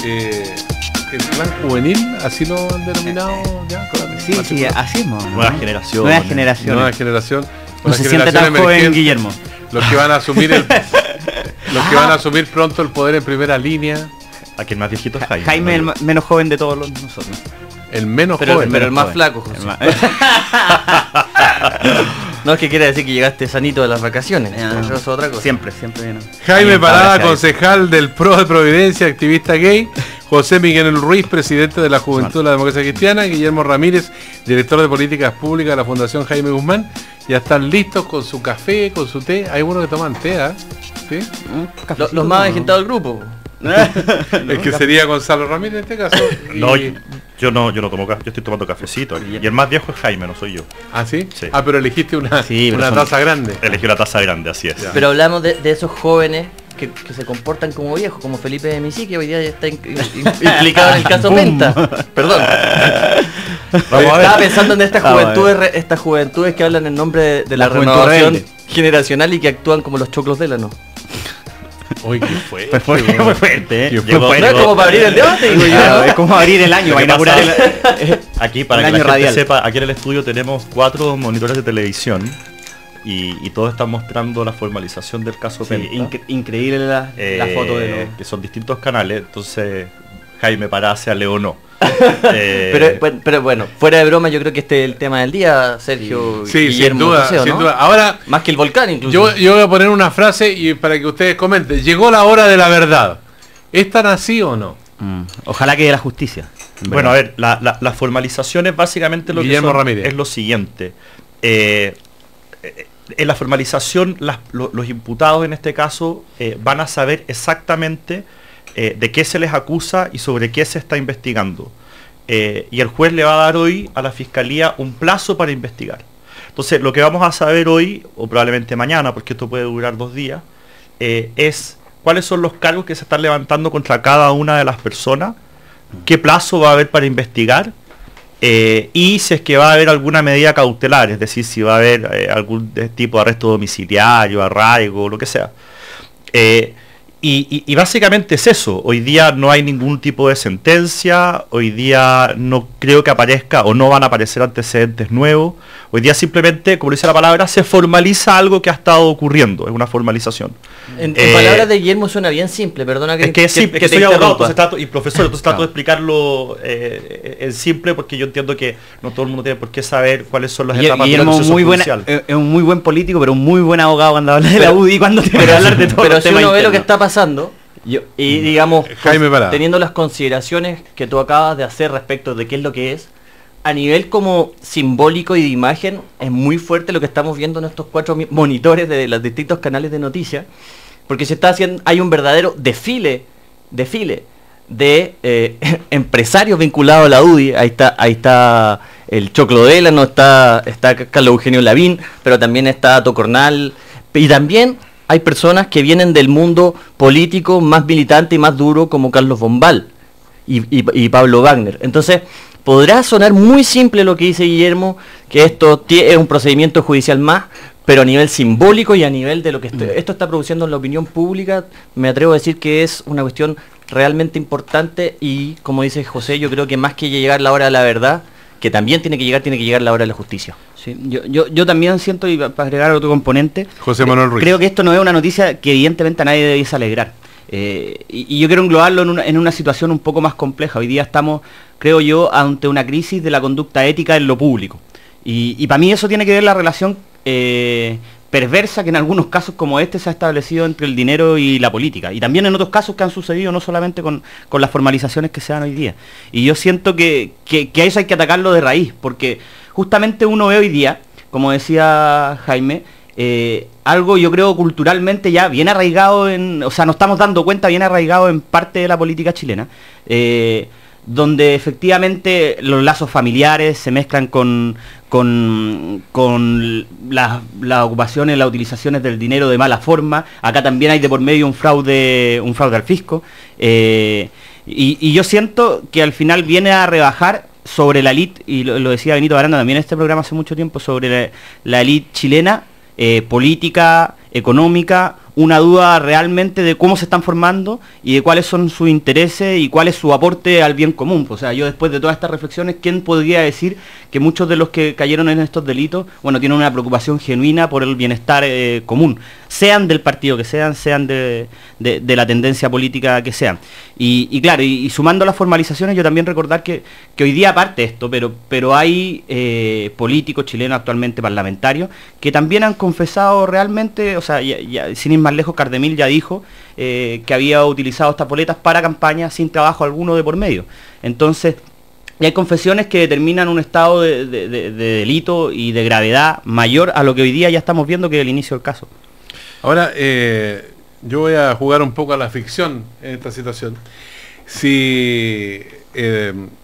el plan juvenil, así lo han denominado ya. Sí, así es, ¿no? Nueva generación. Nueva generación. Nueva generación. No se siente tan joven, Guillermo. Los que van a asumir los que van a asumir pronto el poder en primera línea. Aquí el más viejito es Jaime. Jaime es el menos joven de todos nosotros. El menos joven. Pero el más flaco, José. No es que quiere decir que llegaste sanito de las vacaciones. Eso es otra cosa. Siempre viene. Jaime Parada, concejal del PRO de Providencia, activista gay. José Miguel Ruiz, presidente de la Juventud de la Democracia Cristiana. Guillermo Ramírez, director de Políticas Públicas de la Fundación Jaime Guzmán. Ya están listos con su café, con su té. Hay unos que toman té, ¿eh? ¿Sí? Los más agitados del grupo. Es que sería Gonzalo Ramírez en este caso. No, yo no tomo café, yo estoy tomando cafecito. Y el más viejo es Jaime, no soy yo. ¿Ah, sí? Sí. Ah, pero elegiste una taza grande. Elegí una taza grande, así es. Ya. Pero hablamos de esos jóvenes que se comportan como viejos, como Felipe de Misi, que hoy día ya está implicado en el caso Penta. Perdón. Estaba pensando en estas juventudes que hablan en nombre de la renovación generacional y que actúan como los choclos de la no. Uy, qué fue. Fue fuerte, ¿eh? No es como para abrir el debate, digo yo. Es como abrir el año, va a inaugurar aquí, para que la gente sepa, aquí en el estudio tenemos 4 monitores de televisión y todos están mostrando la formalización del caso Penta. Increíble la foto de los... que son distintos canales, entonces Jaime Pará sea Leonó. Pero bueno, fuera de broma, yo creo que este es el tema del día, Sergio. Sí, Guillermo, sin duda, José, ¿no? sin duda. Ahora, más que el volcán incluso. Yo voy a poner una frase y para que ustedes comenten. Llegó la hora de la verdad. ¿Es tan así o no? Ojalá que de la justicia. Bueno, a ver, la formalización es básicamente lo Guillermo que son, Ramírez. es lo siguiente. En la formalización, los imputados en este caso van a saber exactamente de qué se les acusa y sobre qué se está investigando. Y el juez le va a dar hoy a la fiscalía un plazo para investigar. Entonces, lo que vamos a saber hoy, o probablemente mañana, porque esto puede durar 2 días, es cuáles son los cargos que se están levantando contra cada una de las personas, qué plazo va a haber para investigar, y si es que va a haber alguna medida cautelar, es decir, si va a haber algún tipo de arresto domiciliario, arraigo, lo que sea. Y básicamente es eso. Hoy día no hay ningún tipo de sentencia, hoy día no creo que aparezca o no van a aparecer antecedentes nuevos. Hoy día simplemente, como dice la palabra, se formaliza algo que ha estado ocurriendo, es una formalización. En palabras de Guillermo suena bien simple, perdona que es que es simple, que te soy abogado interrumpa. y profesor, entonces trato de explicarlo en simple, porque yo entiendo que no todo el mundo tiene por qué saber cuáles son las etapas del proceso judicial. Es un muy buen político, pero un muy buen abogado cuando habla de la UDI, cuando tiene que hablar de todo. Pero si uno ve lo que está pasando, y digamos, Jaime Parada, teniendo las consideraciones que tú acabas de hacer respecto de qué es lo que es, a nivel como simbólico y de imagen, es muy fuerte lo que estamos viendo en estos 4 monitores de los distintos canales de noticias, porque se está haciendo, hay un verdadero desfile de empresarios vinculados a la UDI. Ahí está el Choclo Delano, está Carlos Eugenio Lavín, pero también está Tocornal, y también hay personas que vienen del mundo político más militante y más duro, como Carlos Bombal y Pablo Wagner. Entonces, podrá sonar muy simple lo que dice Guillermo, que esto es un procedimiento judicial más, pero a nivel simbólico y a nivel de lo que esto está produciendo en la opinión pública, me atrevo a decir que es una cuestión realmente importante y, como dice José, yo creo que más que llegar la hora de la verdad, que también tiene que llegar la hora de la justicia. Sí, yo también siento, y para agregar otro componente, José Manuel Ruiz, creo que esto no es una noticia que evidentemente a nadie debiese alegrar. Y yo quiero englobarlo en una situación un poco más compleja. Hoy día estamos, creo yo, ante una crisis de la conducta ética en lo público. Y para mí eso tiene que ver la relación perversa que en algunos casos como este se ha establecido entre el dinero y la política. Y también en otros casos que han sucedido, no solamente con las formalizaciones que se dan hoy día. Y yo siento que a eso hay que atacarlo de raíz, porque justamente uno ve hoy día, como decía Jaime, algo yo creo culturalmente ya bien arraigado o sea, nos estamos dando cuenta, bien arraigado en parte de la política chilena, donde efectivamente los lazos familiares se mezclan con las ocupaciones, las utilizaciones del dinero de mala forma. Acá también hay de por medio un fraude al fisco, y yo siento que al final viene a rebajar sobre la élite, y lo decía Benito Baranda también en este programa hace mucho tiempo, sobre la élite chilena, política, económica, una duda realmente de cómo se están formando y de cuáles son sus intereses y cuál es su aporte al bien común. O sea, yo después de todas estas reflexiones, ¿quién podría decir que muchos de los que cayeron en estos delitos, bueno, tienen una preocupación genuina por el bienestar común? Sean del partido que sean de la tendencia política que sean. Y claro, y sumando las formalizaciones, yo también recordar que hoy día, aparte de esto, pero hay políticos chilenos actualmente parlamentarios que también han confesado realmente, o sea, ya, sin ir más lejos, Cardemil ya dijo que había utilizado estas boletas para campaña sin trabajo alguno de por medio. Entonces, y hay confesiones que determinan un estado de delito y de gravedad mayor a lo que hoy día ya estamos viendo que es el inicio del caso. Ahora, yo voy a jugar un poco a la ficción en esta situación. Si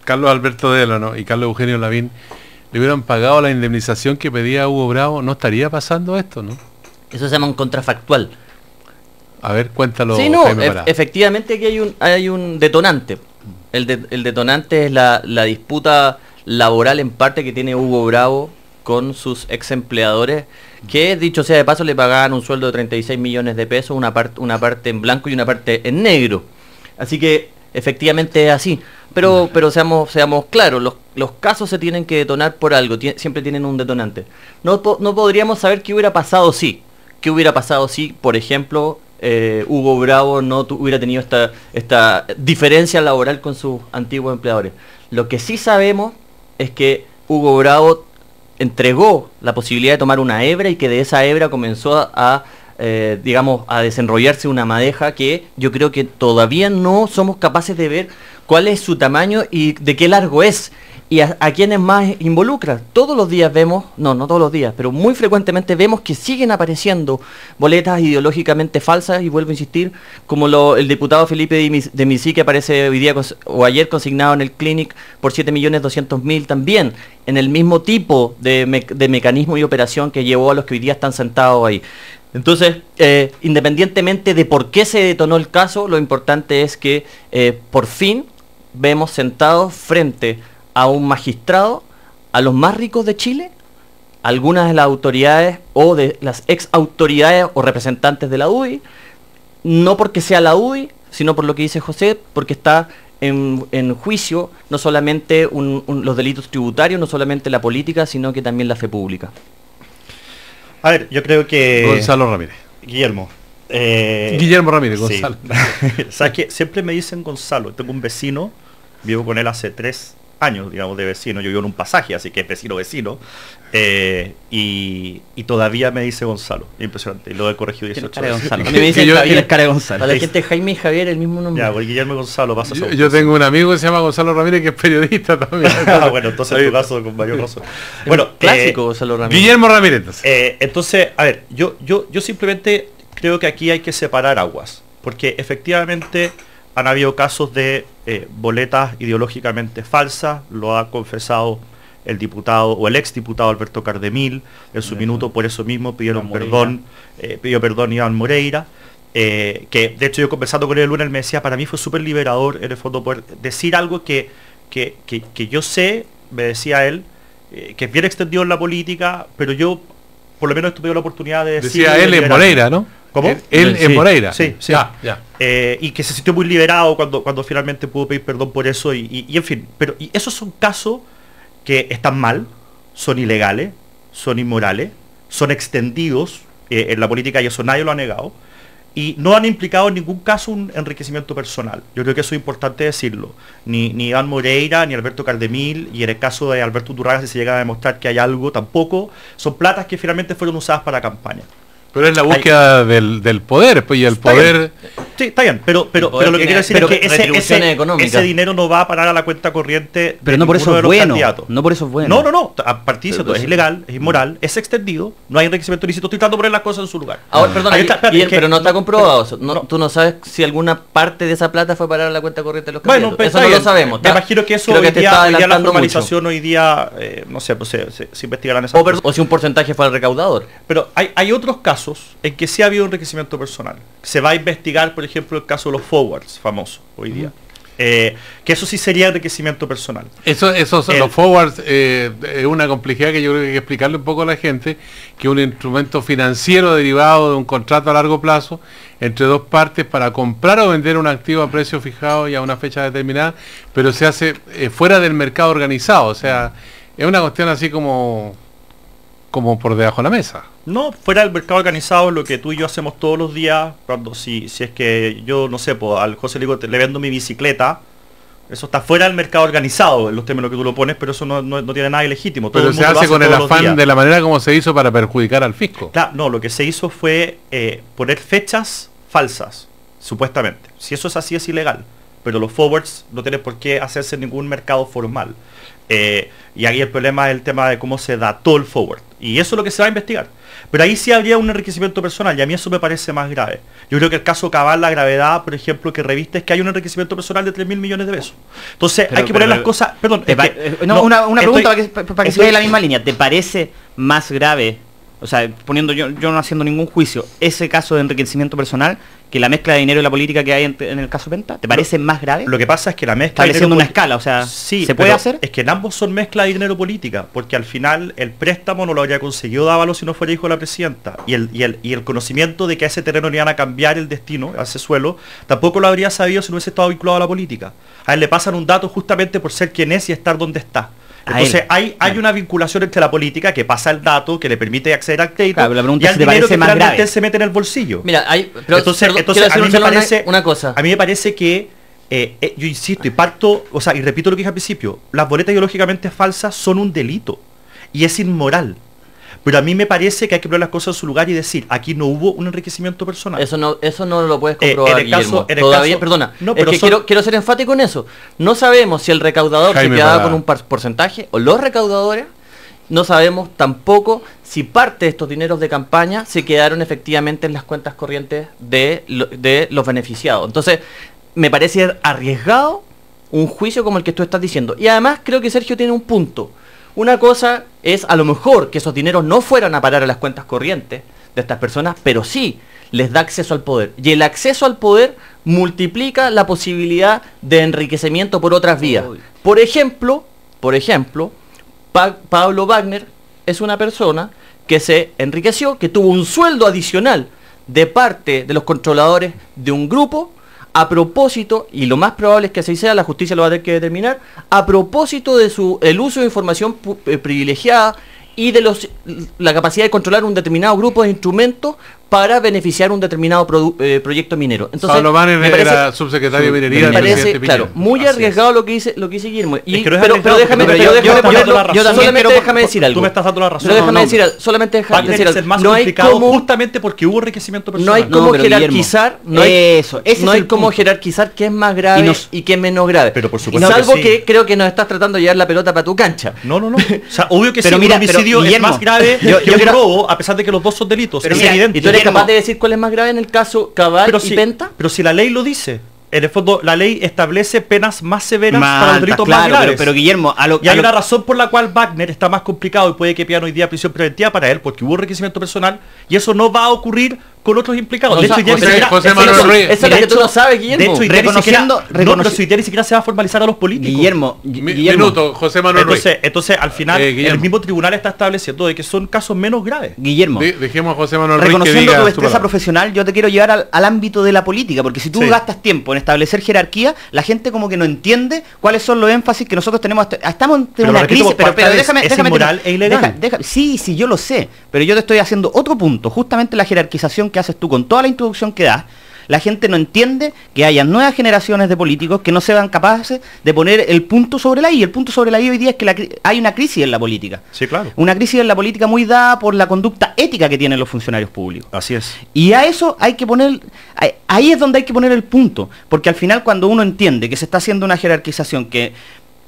Carlos Alberto Delano y Carlos Eugenio Lavín le hubieran pagado la indemnización que pedía Hugo Bravo, no estaría pasando esto, ¿no? Eso se llama un contrafactual. A ver, cuéntalo. Sí, no, Jaime Pará. efectivamente aquí hay un detonante. El detonante es la disputa laboral en parte que tiene Hugo Bravo con sus ex empleadores, que dicho sea de paso le pagaban un sueldo de 36 millones de pesos, una parte en blanco y una parte en negro. Así que efectivamente es así. Pero seamos claros, los casos se tienen que detonar por algo, siempre tienen un detonante. No podríamos saber qué hubiera pasado si, por ejemplo, Hugo Bravo no hubiera tenido esta diferencia laboral con sus antiguos empleadores. Lo que sí sabemos es que Hugo Bravo entregó la posibilidad de tomar una hebra y que de esa hebra comenzó a desenrollarse una madeja que yo creo que todavía no somos capaces de ver cuál es su tamaño y de qué largo es y a quienes más involucra. Todos los días vemos, no todos los días, pero muy frecuentemente vemos que siguen apareciendo boletas ideológicamente falsas, y vuelvo a insistir, como el diputado Felipe de Misi, que aparece hoy día o ayer consignado en el Clinic por 7.200.000 también, en el mismo tipo de mecanismo y operación que llevó a los que hoy día están sentados ahí. Entonces, independientemente de por qué se detonó el caso, lo importante es que por fin vemos sentados frente a un magistrado, a los más ricos de Chile, algunas de las autoridades o de las ex autoridades o representantes de la UDI, no porque sea la UDI, sino por lo que dice José, porque está en juicio no solamente los delitos tributarios, no solamente la política, sino que también la fe pública. A ver, yo creo que... Gonzalo Ramírez. Guillermo. Guillermo Ramírez, sí. Gonzalo. ¿Sabes qué? Siempre me dicen Gonzalo. Tengo un vecino, vivo con él hace 3 años, digamos, de vecino. Yo vivo en un pasaje, así que es vecino. Y todavía me dice Gonzalo. Impresionante. Y lo he corregido 18 veces. A mí me dicen Javier cara de Gonzalo. A la gente Jaime y Javier el mismo nombre. Ya, porque Guillermo y Gonzalo pasa. Yo tengo un amigo que se llama Gonzalo Ramírez, que es periodista también. Bueno, entonces en tu caso con mayor razón. Bueno, clásico Gonzalo Ramírez. Guillermo Ramírez, entonces. Entonces, a ver, yo simplemente creo que aquí hay que separar aguas, porque efectivamente han habido casos de boletas ideológicamente falsas, lo ha confesado el diputado o el ex diputado Alberto Cardemil, en su minuto por eso mismo pidió perdón Iván Moreira, que de hecho yo conversando con él el lunes, él me decía, para mí fue súper liberador en el fondo poder decir algo que yo sé, me decía él, que es bien extendido en la política, pero yo por lo menos tuve la oportunidad de decir... Decía él en Moreira, ¿no? ¿Cómo? Él en Moreira. Sí. Ya. Y que se sintió muy liberado cuando finalmente pudo pedir perdón por eso y en fin, pero y esos son casos que están mal, son ilegales, son inmorales, son extendidos en la política y eso nadie lo ha negado y no han implicado en ningún caso un enriquecimiento personal. Yo creo que eso es importante decirlo. Ni Iván Moreira, ni Alberto Cardemil, y en el caso de Alberto Turraga, si se llega a demostrar que hay algo, tampoco, son platas que finalmente fueron usadas para campaña. Pero es la búsqueda del poder, pues, y el poder... Sí, está bien, pero lo que quiero decir es que ese dinero no va a parar a la cuenta corriente. Pero no por eso es bueno. No por eso es bueno. No. A partir de eso es ilegal, es inmoral, es extendido, no hay enriquecimiento ilícito. Estoy tratando de poner las cosas en su lugar. Ahora, perdón, pero no está comprobado. Tú no sabes si alguna parte de esa plata fue a parar a la cuenta corriente de los candidatos. Bueno, eso no lo sabemos. Me imagino que eso hoy día la formalización hoy día, no sé, pues se investigarán esas cosas. O si un porcentaje fue al recaudador. Pero hay otros casos en que sí ha habido enriquecimiento personal. Se va a investigar, por ejemplo, el caso de los forwards, famoso hoy día. Que eso sí sería enriquecimiento personal. Los forwards es una complejidad que yo creo que hay que explicarle un poco a la gente, que es un instrumento financiero derivado de un contrato a largo plazo entre dos partes para comprar o vender un activo a precio fijado y a una fecha determinada, pero se hace fuera del mercado organizado, o sea, es una cuestión así como por debajo de la mesa. No, fuera del mercado organizado, lo que tú y yo hacemos todos los días, cuando si es que yo, no sé, pues, al José le digo, le vendo mi bicicleta, eso está fuera del mercado organizado, en los términos que tú lo pones, pero eso no tiene nada ilegítimo. Pero se hace con el afán de la manera como se hizo para perjudicar al fisco. Claro, no, lo que se hizo fue poner fechas falsas, supuestamente. Si eso es así, es ilegal. Pero los forwards no tienen por qué hacerse en ningún mercado formal. Y ahí el problema es el tema de cómo se dató el forward. Y eso es lo que se va a investigar. Pero ahí sí habría un enriquecimiento personal, y a mí eso me parece más grave. Yo creo que el caso Cabal, la gravedad, por ejemplo, que reviste es que hay un enriquecimiento personal de 3.000 millones de pesos. Entonces hay que poner las cosas... Perdón, una pregunta para que se vea en la misma línea. ¿Te parece más grave, o sea, poniendo yo no haciendo ningún juicio, ese caso de enriquecimiento personal que la mezcla de dinero y la política que hay en el caso Penta? ¿Te parece más grave? Lo que pasa es que la mezcla... Estableciendo una escala, o sea, sí, ¿se puede hacer? Es que en ambos son mezcla de dinero política, porque al final el préstamo no lo habría conseguido Dávalos si no fuera hijo de la presidenta. Y el conocimiento de que a ese terreno le iban a cambiar el destino, a ese suelo, tampoco lo habría sabido si no hubiese estado vinculado a la política. A él le pasan un dato justamente por ser quien es y estar donde está. Entonces hay una vinculación entre la política que pasa el dato, que le permite acceder al crédito, claro, la pregunta y al dinero que finalmente él se mete en el bolsillo. Mira, entonces a mí me parece una cosa. A mí me parece que yo insisto y parto, o sea, y repito lo que dije al principio, las boletas ideológicamente falsas son un delito y es inmoral. Pero a mí me parece que hay que poner las cosas en su lugar y decir, aquí no hubo un enriquecimiento personal. Eso no lo puedes comprobar, Guillermo. Perdona, no, es que quiero ser enfático en eso. No sabemos si el recaudador se quedaba con un porcentaje o los recaudadores. No sabemos tampoco si parte de estos dineros de campaña se quedaron efectivamente en las cuentas corrientes de los beneficiados. Entonces, me parece arriesgado un juicio como el que tú estás diciendo. Y además creo que Sergio tiene un punto. Una cosa es a lo mejor que esos dineros no fueran a parar a las cuentas corrientes de estas personas, pero sí les da acceso al poder. Y el acceso al poder multiplica la posibilidad de enriquecimiento por otras vías. Por ejemplo, Pablo Wagner es una persona que se enriqueció, que tuvo un sueldo adicional de parte de los controladores de un grupo, a propósito, y lo más probable es que así sea, la justicia lo va a tener que determinar, a propósito de el uso de información privilegiada y de la capacidad de controlar un determinado grupo de instrumentos para beneficiar un determinado proyecto minero. Entonces, Pablo Wagner era subsecretario de Minería. Me parece, claro, muy arriesgado lo que dice Guillermo. Pero déjame decir algo. Tú me estás dando la razón. Pero déjame decir algo. Solamente déjame decir algo. No hay como, justamente porque hubo enriquecimiento personal. No hay como jerarquizar. No hay como jerarquizar qué es más grave y qué es menos grave. Pero por supuesto. Salvo que creo que nos estás tratando de llevar la pelota para tu cancha. No. O sea, obvio que si un homicidio es más grave que un robo, a pesar de que los dos son delitos. Es evidente. ¿Y tú eres capaz de decir cuál es más grave en el caso Cabal y Penta? Pero si la ley lo dice. En el fondo, la ley establece penas más severas para los delitos más graves. Pero Guillermo, y hay una razón por la cual Wagner está más complicado y puede que pidan hoy día prisión preventiva para él, porque hubo enriquecimiento personal y eso no va a ocurrir con otros implicados. De hecho, José Manuel Ruiz. Eso es lo que tú no sabes, Guillermo. De hecho, pero si hoy día ni siquiera se va a formalizar a los políticos. Guillermo. Minuto, José Manuel Ruiz. Entonces, al final, el mismo tribunal está estableciendo de que son casos menos graves. Guillermo. Dejemos a José Manuel Ruiz reconociendo tu destreza profesional, yo te quiero llevar al ámbito de la política, porque si tú gastas tiempo en establecer jerarquía, la gente como que no entiende cuáles son los énfasis que nosotros tenemos. Estamos en una crisis, pero déjame inmoral e ilegal. Sí, yo lo sé, pero yo te estoy haciendo otro punto, justamente la jerarquización que haces tú con toda la introducción que das. La gente no entiende que haya nuevas generaciones de políticos que no sean capaces de poner el punto sobre la I. El punto sobre la I hoy día es que hay una crisis en la política. Sí, claro. Una crisis en la política muy dada por la conducta ética que tienen los funcionarios públicos. Así es. Y a eso hay que poner, ahí es donde hay que poner el punto. Porque al final cuando uno entiende que se está haciendo una jerarquización que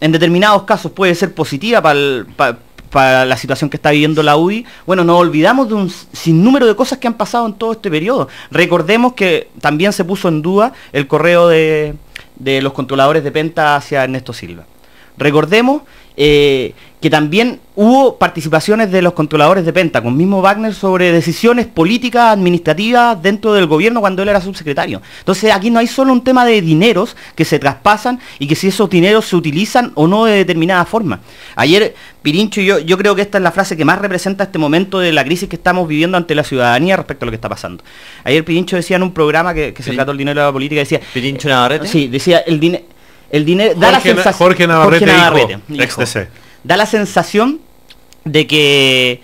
en determinados casos puede ser positiva para la situación que está viviendo la UDI, bueno, nos olvidamos de un sinnúmero de cosas que han pasado en todo este periodo. Recordemos que también se puso en duda el correo de los controladores de Penta hacia Ernesto Silva. Recordemos que también hubo participaciones de los controladores de Penta, con mismo Wagner, sobre decisiones políticas, administrativas dentro del gobierno cuando él era subsecretario. Entonces aquí no hay solo un tema de dineros que se traspasan y que si esos dineros se utilizan o no de determinada forma. Ayer Pirincho, yo creo que esta es la frase que más representa este momento de la crisis que estamos viviendo ante la ciudadanía respecto a lo que está pasando. Ayer Pirincho decía en un programa que se trató el dinero de la política, decía... ¿Pirincho Navarrete? Sí, decía el dinero... Jorge Navarrete, ex-DC. Da la sensación de que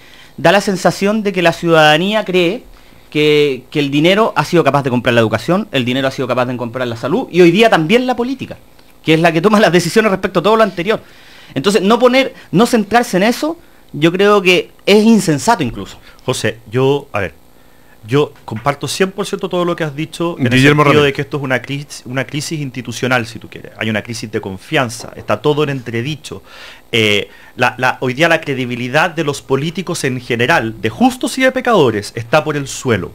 la ciudadanía cree que el dinero ha sido capaz de comprar la educación, el dinero ha sido capaz de comprar la salud y hoy día también la política, que es la que toma las decisiones respecto a todo lo anterior. Entonces no centrarse en eso, yo creo que es insensato incluso. José, yo comparto 100% todo lo que has dicho en el Guillermo sentido Ramírez. de que esto es una crisis institucional, si tú quieres. Hay una crisis de confianza, está todo en entredicho. Hoy día la credibilidad de los políticos en general, de justos y de pecadores, está por el suelo.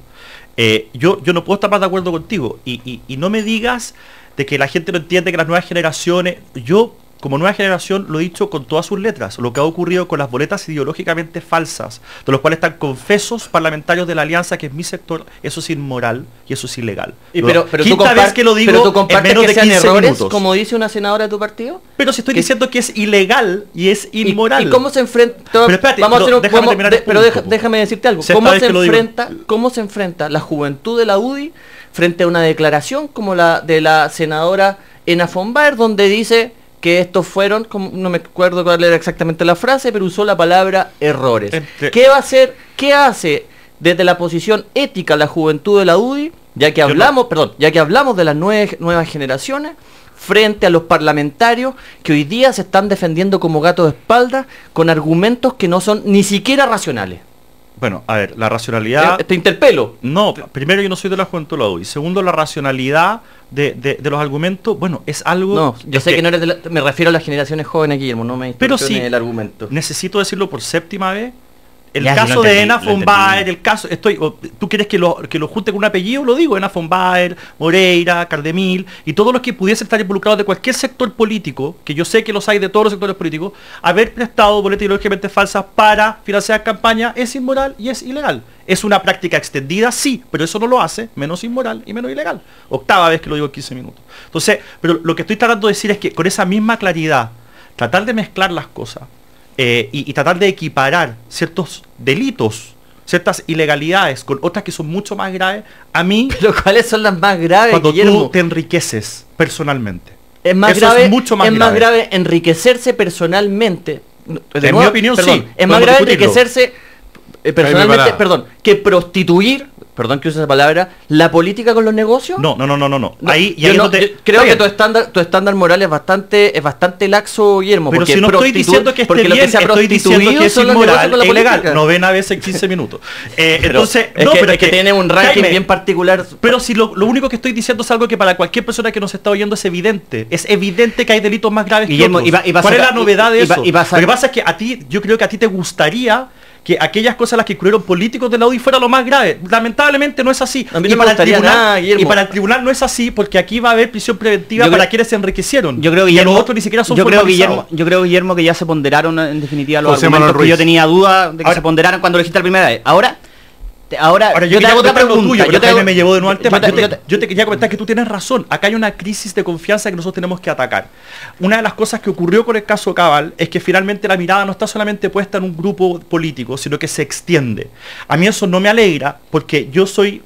Yo no puedo estar más de acuerdo contigo. Y no me digas de que la gente no entiende que las nuevas generaciones... Yo, como nueva generación, lo he dicho con todas sus letras, lo que ha ocurrido con las boletas ideológicamente falsas, de los cuales están confesos parlamentarios de la Alianza, que es mi sector, eso es inmoral y eso es ilegal. Pero tú vez que lo digo pero tú compartes en menos que de sean 15 errores, minutos. como dice una senadora de tu partido. Pero si estoy diciendo que es ilegal y es inmoral. ¿Y cómo se enfrenta? Pero espérate, Déjame decirte algo. ¿Cómo se enfrenta la juventud de la UDI frente a una declaración como la de la senadora Ena von Baer, donde dice que estos fueron, no me acuerdo cuál era exactamente la frase, pero usó la palabra errores? ¿Qué va a hacer? ¿Qué hace desde la posición ética la juventud de la UDI, ya que hablamos de las nuevas generaciones, frente a los parlamentarios que hoy día se están defendiendo como gatos de espalda con argumentos que no son ni siquiera racionales? Bueno, a ver, la racionalidad... Te interpelo. No, primero, yo no soy de la juventud de la UDI. Segundo, la racionalidad de los argumentos, bueno, es algo... No, yo sé que no eres me refiero a las generaciones jóvenes, Guillermo, no me pero sí, el argumento. Necesito decirlo por séptima vez. El Ya, caso sí, lo de entendí, Ena lo von Baer, el caso, ¿tú quieres que lo junte con un apellido? Lo digo, Ena von Baer, Moreira, Cardemil, y todos los que pudiesen estar involucrados de cualquier sector político, que yo sé que los hay de todos los sectores políticos, haber prestado boletas ideológicamente falsas para financiar campañas es inmoral y es ilegal. Es una práctica extendida, sí, pero eso no lo hace menos inmoral y menos ilegal. Octava vez que lo digo en 15 minutos. Entonces, pero lo que estoy tratando de decir es que con esa misma claridad, tratar de mezclar las cosas, y tratar de equiparar ciertos delitos, ciertas ilegalidades con otras que son mucho más graves, a mí... ¿Pero cuáles son las más graves, cuando Guillermo? tú te enriqueces personalmente. Es más Eso grave, es mucho más más grave. grave enriquecerse personalmente. En mi opinión, sí. Es más Podemos grave discutirlo. enriquecerse personalmente, parada. perdón, que prostituir, perdón que use esa palabra, la política con los negocios. No. Ahí, y Yo ahí no- no te- yo creo Está que bien. tu estándar moral es bastante laxo, Guillermo. Pero porque si no estoy prostitu- diciendo que esté porque lo bien, que se ha estoy diciendo prostituido que es son los negocios inmoral con la e ilegal. política. Novena vez en 15 minutos. Entonces, es no, que, pero es que tiene un ranking Jaime, bien particular. Pero si lo único que estoy diciendo es algo que para cualquier persona que nos está oyendo es evidente. Es evidente que hay delitos más graves Guillermo, que otros. y va a ¿Cuál es sacar- la novedad de y va- eso? y va a Lo sacar- que pasa es que yo creo que a ti te gustaría que aquellas cosas las que incluyeron políticos de la UDI fuera lo más grave. Lamentablemente no es así. A mí no me gustaría nada, Guillermo. y para el tribunal no es así, porque aquí va a haber prisión preventiva Yo para creo- quienes se enriquecieron. Yo creo, y a Guillermo, los otros ni siquiera son yo creo, formalizados. Guillermo, que ya se ponderaron en definitiva los José Manuel argumentos que Ruiz. yo tenía duda de que Ahora- se ponderaran cuando lo dijiste la primera vez. Ahora yo te quería hago otra comentar lo pregunta. tuyo, pero Yo te hago- Jaime me llevó de nuevo al tema. yo te- Yo te quería comentar que tú tienes razón. Acá hay una crisis de confianza que nosotros tenemos que atacar. Una de las cosas que ocurrió con el caso Cabal es que finalmente la mirada no está solamente puesta en un grupo político, sino que se extiende. A mí eso no me alegra, porque yo soy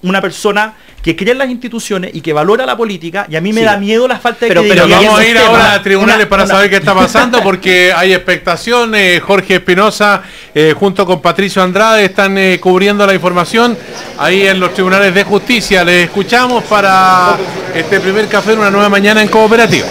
una persona que cree en las instituciones y que valora la política, y a mí me Sí. da miedo la falta de Pero credibilidad. Vamos a ese ir tema, ahora a tribunales una- para una- saber qué está pasando, porque hay expectación. Jorge Espinosa junto con Patricio Andrade están cubriendo la información ahí en los tribunales de justicia. Les escuchamos para este primer café en una nueva mañana en Cooperativa.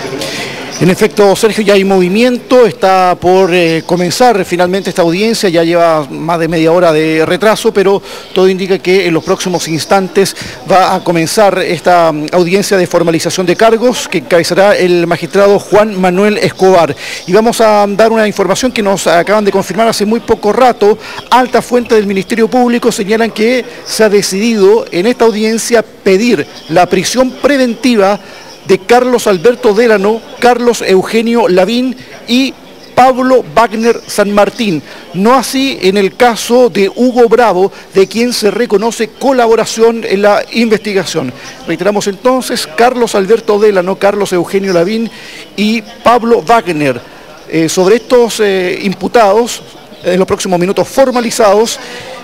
En efecto, Sergio, ya hay movimiento, está por comenzar finalmente esta audiencia, ya lleva más de media hora de retraso, pero todo indica que en los próximos instantes va a comenzar esta audiencia de formalización de cargos que encabezará el magistrado Juan Manuel Escobar. Y vamos a dar una información que nos acaban de confirmar hace muy poco rato. Alta fuente del Ministerio Público señalan que se ha decidido en esta audiencia pedir la prisión preventiva de Carlos Alberto Delano, Carlos Eugenio Lavín y Pablo Wagner San Martín. No así en el caso de Hugo Bravo, de quien se reconoce colaboración en la investigación. Reiteramos entonces, Carlos Alberto Delano, Carlos Eugenio Lavín y Pablo Wagner. Sobre estos imputados, en los próximos minutos formalizados,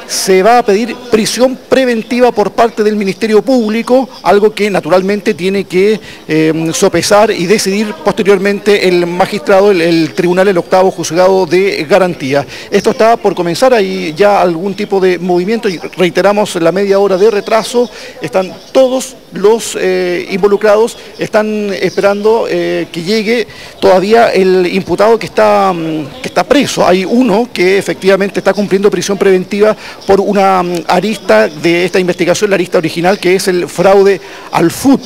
se va a pedir prisión preventiva por parte del Ministerio Público, algo que naturalmente tiene que sopesar y decidir posteriormente el magistrado, el tribunal, el octavo juzgado de garantía. Esto está por comenzar, hay ya algún tipo de movimiento y reiteramos la media hora de retraso, están todos los involucrados, están esperando que llegue todavía el imputado que está preso. Hay uno que efectivamente está cumpliendo prisión preventiva por una arista de esta investigación, la arista original, que es el fraude al FUT.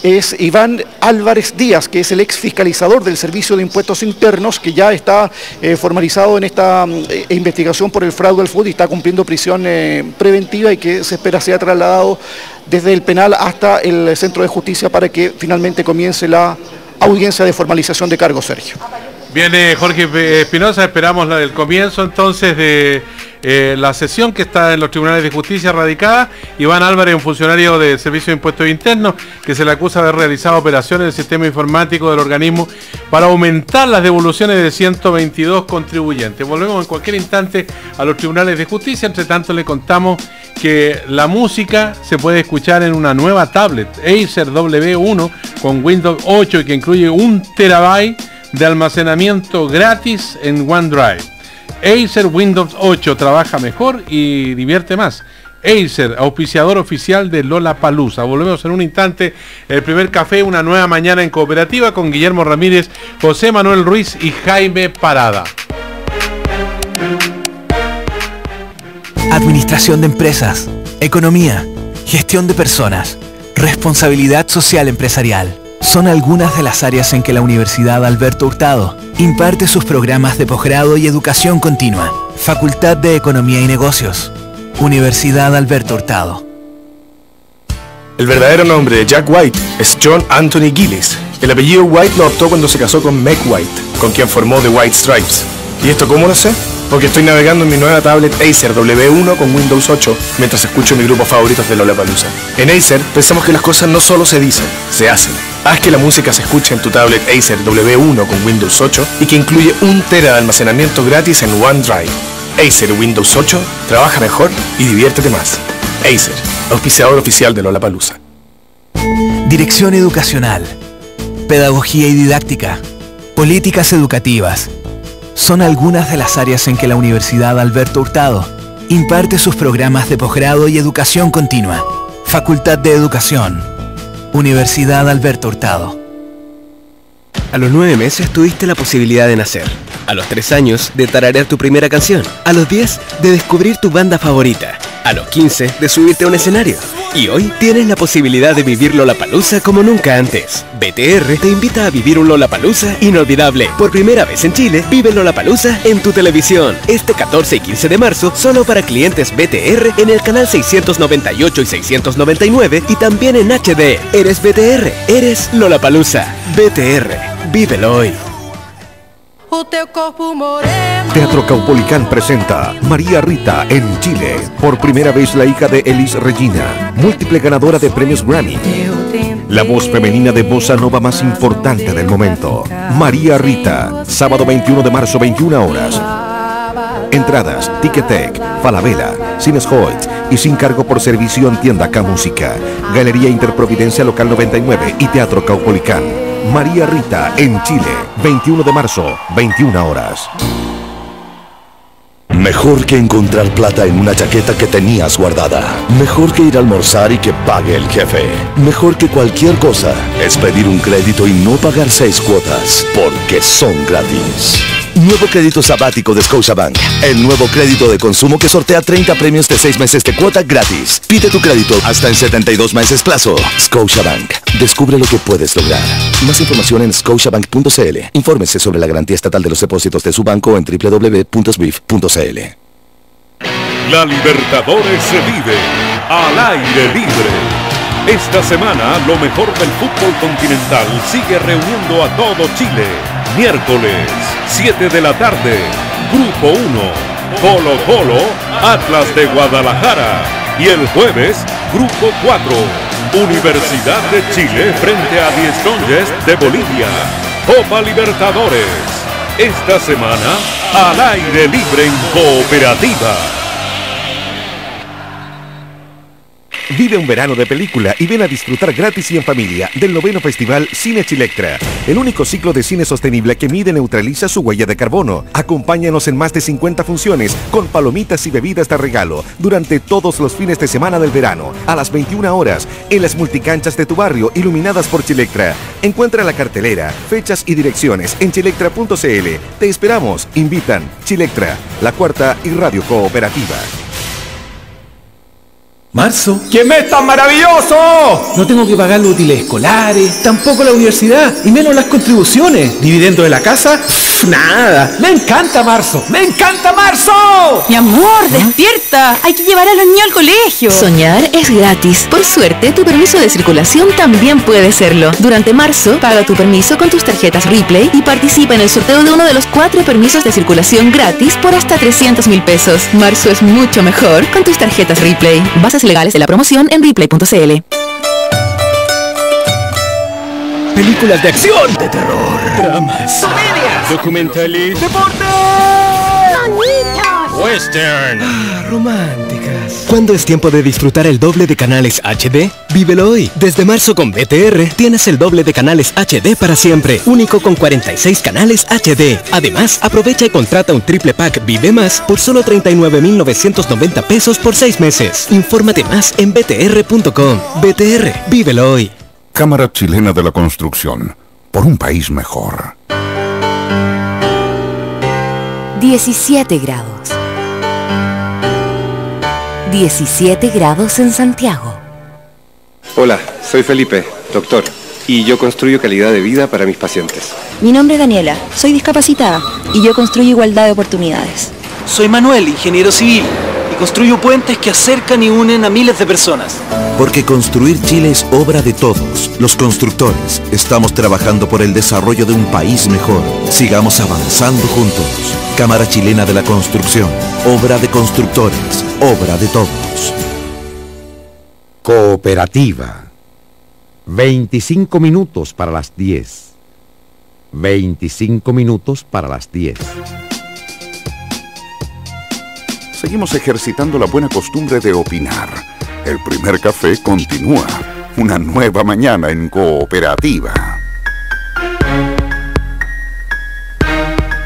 Es Iván Álvarez Díaz, que es el ex fiscalizador del Servicio de Impuestos Internos, que ya está formalizado en esta investigación por el fraude al FUT y está cumpliendo prisión preventiva y que se espera sea trasladado desde el penal hasta el Centro de Justicia para que finalmente comience la audiencia de formalización de cargos, Sergio. Viene Jorge Espinosa, esperamos el comienzo entonces de la sesión que está en los tribunales de justicia radicada. Iván Álvarez, un funcionario del Servicio de Impuestos Internos, que se le acusa de haber realizado operaciones en el sistema informático del organismo para aumentar las devoluciones de 122 contribuyentes. Volvemos en cualquier instante a los tribunales de justicia. Entre tanto, le contamos que la música se puede escuchar en una nueva tablet Acer W1 con Windows 8 y que incluye 1 terabyte de almacenamiento gratis en OneDrive. Acer Windows 8 trabaja mejor y divierte más. Acer, auspiciador oficial de Lollapalooza. Volvemos en un instante. El primer café, una nueva mañana en cooperativa con Guillermo Ramírez, José Manuel Ruiz y Jaime Parada. Administración de empresas, economía, gestión de personas, responsabilidad social empresarial. Son algunas de las áreas en que la Universidad Alberto Hurtado imparte sus programas de posgrado y educación continua. Facultad de Economía y Negocios. Universidad Alberto Hurtado. El verdadero nombre de Jack White es John Anthony Gillis. El apellido White lo optó cuando se casó con Meg White, con quien formó The White Stripes. ¿Y esto cómo lo sé? Porque estoy navegando en mi nueva tablet Acer W1 con Windows 8 mientras escucho mis grupos favoritos de Lollapalooza. En Acer pensamos que las cosas no solo se dicen, se hacen. Haz que la música se escuche en tu tablet Acer W1 con Windows 8 y que incluye 1 tera de almacenamiento gratis en OneDrive. Acer Windows 8, trabaja mejor y diviértete más. Acer, auspiciador oficial de Lollapalooza. Dirección educacional, pedagogía y didáctica, políticas educativas. Son algunas de las áreas en que la Universidad Alberto Hurtado imparte sus programas de posgrado y educación continua. Facultad de Educación. Universidad Alberto Hurtado. A los 9 meses tuviste la posibilidad de nacer. A los 3 años de tararear tu primera canción. A los 10 de descubrir tu banda favorita. A los 15 de subirte a un escenario. Y hoy tienes la posibilidad de vivir Lollapalooza como nunca antes. BTR te invita a vivir un Lollapalooza inolvidable. Por primera vez en Chile, vive Lollapalooza en tu televisión. Este 14 y 15 de marzo, solo para clientes BTR en el canal 698 y 699 y también en HD. Eres BTR, eres Lollapalooza. BTR, vívelo hoy. Teatro Caupolicán presenta María Rita en Chile. Por primera vez la hija de Elis Regina, múltiple ganadora de premios Grammy. La voz femenina de bossa nova más importante del momento. María Rita, sábado 21 de marzo, 21 horas. Entradas, Ticketek, Falabella, Cines Hoyt y sin cargo por servicio en tienda K Música. Galería Interprovidencia Local 99 y Teatro Caupolicán. María Rita en Chile, 21 de marzo, 21 horas. Mejor que encontrar plata en una chaqueta que tenías guardada. Mejor que ir a almorzar y que pague el jefe. Mejor que cualquier cosa es pedir un crédito y no pagar 6 cuotas, porque son gratis. Nuevo crédito sabático de Scotiabank. El nuevo crédito de consumo que sortea 30 premios de 6 meses de cuota gratis. Pide tu crédito hasta en 72 meses plazo. Scotiabank. Descubre lo que puedes lograr. Más información en scotiabank.cl. Infórmese sobre la garantía estatal de los depósitos de su banco en www.swift.cl. La Libertadores se vive al aire libre. Esta semana, lo mejor del fútbol continental sigue reuniendo a todo Chile. Miércoles, 7 de la tarde. Grupo 1, Colo Colo, Atlas de Guadalajara. Y el jueves, Grupo 4, Universidad de Chile frente a Die Strongest de Bolivia. Copa Libertadores. Esta semana, al aire libre en Cooperativa. Vive un verano de película y ven a disfrutar gratis y en familia del 9º Festival Cine Chilectra, el único ciclo de cine sostenible que mide y neutraliza su huella de carbono. Acompáñanos en más de 50 funciones con palomitas y bebidas de regalo durante todos los fines de semana del verano, a las 21 horas, en las multicanchas de tu barrio iluminadas por Chilectra. Encuentra la cartelera, fechas y direcciones en chilectra.cl. Te esperamos. Invitan Chilectra, La Cuarta y Radio Cooperativa. Marzo. ¿Qué mes tan maravilloso? No tengo que pagar los útiles escolares, tampoco la universidad, y menos las contribuciones. ¿Dividendo de la casa? Pff, nada. ¡Me encanta marzo! ¡Me encanta marzo! Mi amor, despierta. Hay que llevar a los niños al colegio. Soñar es gratis. Por suerte, tu permiso de circulación también puede serlo. Durante marzo, paga tu permiso con tus tarjetas Ripley y participa en el sorteo de uno de los 4 permisos de circulación gratis por hasta 300.000 pesos. Marzo es mucho mejor con tus tarjetas Ripley. Bases legales de la promoción en Ripley.cl. Películas de acción, de terror, dramas, comedias, documentales, deportes, western, románticas. ¿Cuándo es tiempo de disfrutar el doble de canales HD? Vívelo hoy. Desde marzo con BTR tienes el doble de canales HD para siempre, único con 46 canales HD. Además, aprovecha y contrata un triple pack Vive Más por solo 39.990 pesos por 6 meses. Infórmate más en btr.com. BTR, vívelo hoy. Cámara Chilena de la Construcción, por un país mejor. 17 grados. 17 grados en Santiago. Hola, soy Felipe, doctor, y yo construyo calidad de vida para mis pacientes. Mi nombre es Daniela, soy discapacitada y yo construyo igualdad de oportunidades. Soy Manuel, ingeniero civil, y construyo puentes que acercan y unen a miles de personas. Porque construir Chile es obra de todos. Los constructores estamos trabajando por el desarrollo de un país mejor. Sigamos avanzando juntos. Cámara Chilena de la Construcción. Obra de constructores. Obra de todos. Cooperativa. 25 minutos para las 10. 25 minutos para las 10. Seguimos ejercitando la buena costumbre de opinar. El primer café continúa. Una nueva mañana en Cooperativa.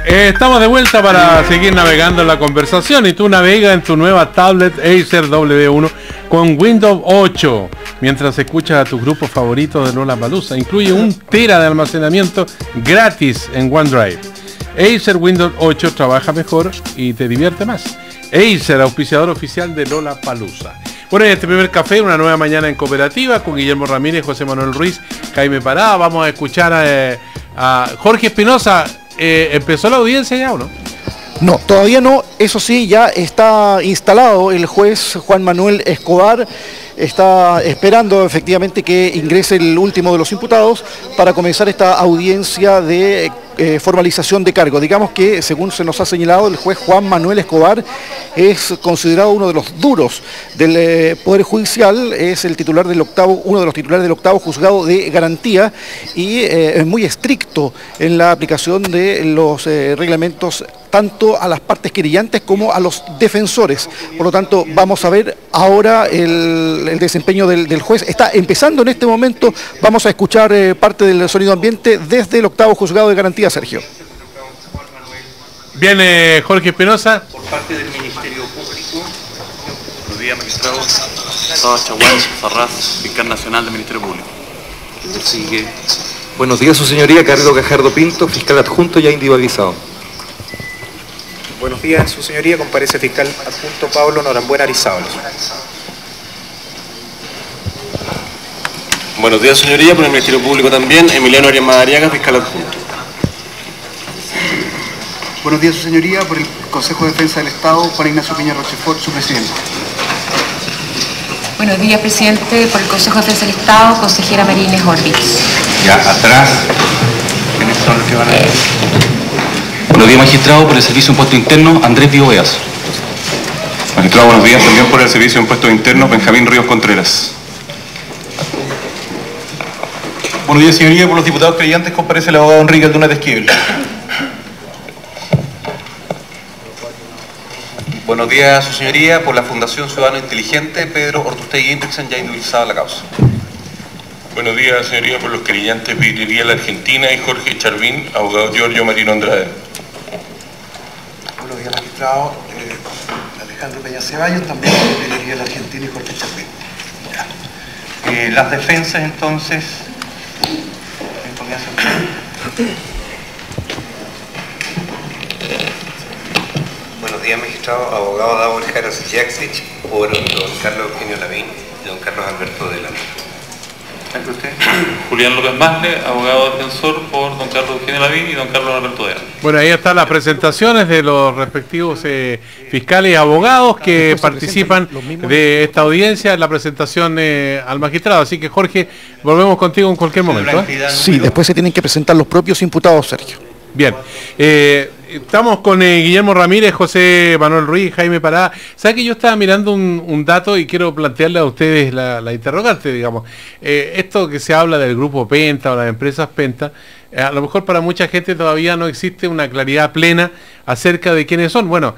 Estamos de vuelta para seguir navegando en la conversación, y tú navegas en tu nueva tablet Acer W1 con Windows 8 mientras escuchas a tus grupos favoritos de Lollapalooza. Incluye 1 tera de almacenamiento gratis en OneDrive. Acer Windows 8 trabaja mejor y te divierte más. Acer, auspiciador oficial de Lollapalooza. Bueno, en este primer café, una nueva mañana en Cooperativa con Guillermo Ramírez, José Manuel Ruiz, Jaime Parada. Vamos a escuchar a Jorge Espinosa. ¿Empezó la audiencia ya o no? No, todavía no. Eso sí, ya está instalado el juez Juan Manuel Escobar. Está esperando efectivamente que ingrese el último de los imputados para comenzar esta audiencia de formalización de cargo. Digamos que, según se nos ha señalado, el juez Juan Manuel Escobar es considerado uno de los duros del Poder Judicial, es el titular del uno de los titulares del 8º Juzgado de Garantía, y es muy estricto en la aplicación de los reglamentos tanto a las partes querellantes como a los defensores. Por lo tanto, vamos a ver ahora el desempeño del juez. Está empezando en este momento. Vamos a escuchar parte del sonido ambiente desde el 8º Juzgado de Garantía, Sergio. Viene Jorge Espinosa. Por parte del Ministerio Público, buenos días, magistrado. Chaguán, Farraz, fiscal nacional del Ministerio Público. Sigue. Buenos días, su señoría, Carlos Gajardo Pinto, fiscal adjunto ya individualizado. Buenos días, su señoría, comparece fiscal adjunto Pablo Norambuena Arizábal. Buenos días, señoría, por el Ministerio Público también, Emiliano Arias Madariaga, fiscal adjunto. Buenos días, su señoría, por el Consejo de Defensa del Estado, Juan Ignacio Piña Rochefort, su presidente. Buenos días, presidente, por el Consejo de Defensa del Estado, consejera María Inés Orbitz. Ya, atrás, ¿quiénes son los que van a ir? Buenos días, magistrado, por el Servicio de Impuestos Internos, Andrés Vioveas. Magistrado, buenos días, también por el Servicio de Impuestos Internos, Benjamín Ríos Contreras. Buenos días, señoría. Por los diputados creyentes comparece el abogado Enrique Alduna Esquivel. Buenos días, su señoría. Por la Fundación Ciudadano Inteligente, Pedro Ortustegui Indrixen, ya individualizada la causa. Buenos días, señoría. Por los creyentes Vidrería La Argentina y Jorge Charvín, abogado Giorgio Marino Andrade. Buenos días, magistrado. Alejandro Peña Ceballos, también por Vidrería La Argentina y Jorge Charvín. Las defensas, entonces. Buenos días, magistrado. Abogado Davor Jaras Jaksic por don Carlos Eugenio Lavín y don Carlos Alberto Delano. ¿Usted? Julián López Masle, abogado defensor por don Carlos Eugenio Lavín y don Carlos Alberto Delano. Bueno, ahí están las presentaciones de los respectivos fiscales y abogados que participan de esta audiencia en la presentación al magistrado. Así que, Jorge, volvemos contigo en cualquier momento. Sí, después se tienen que presentar los propios imputados, Sergio. Bien. Estamos con Guillermo Ramírez, José Manuel Ruiz, Jaime Pará. ¿Sabe que yo estaba mirando un dato y quiero plantearle a ustedes la interrogante, digamos? Esto que se habla del grupo Penta o las empresas Penta, a lo mejor para mucha gente todavía no existe una claridad plena acerca de quiénes son. Bueno,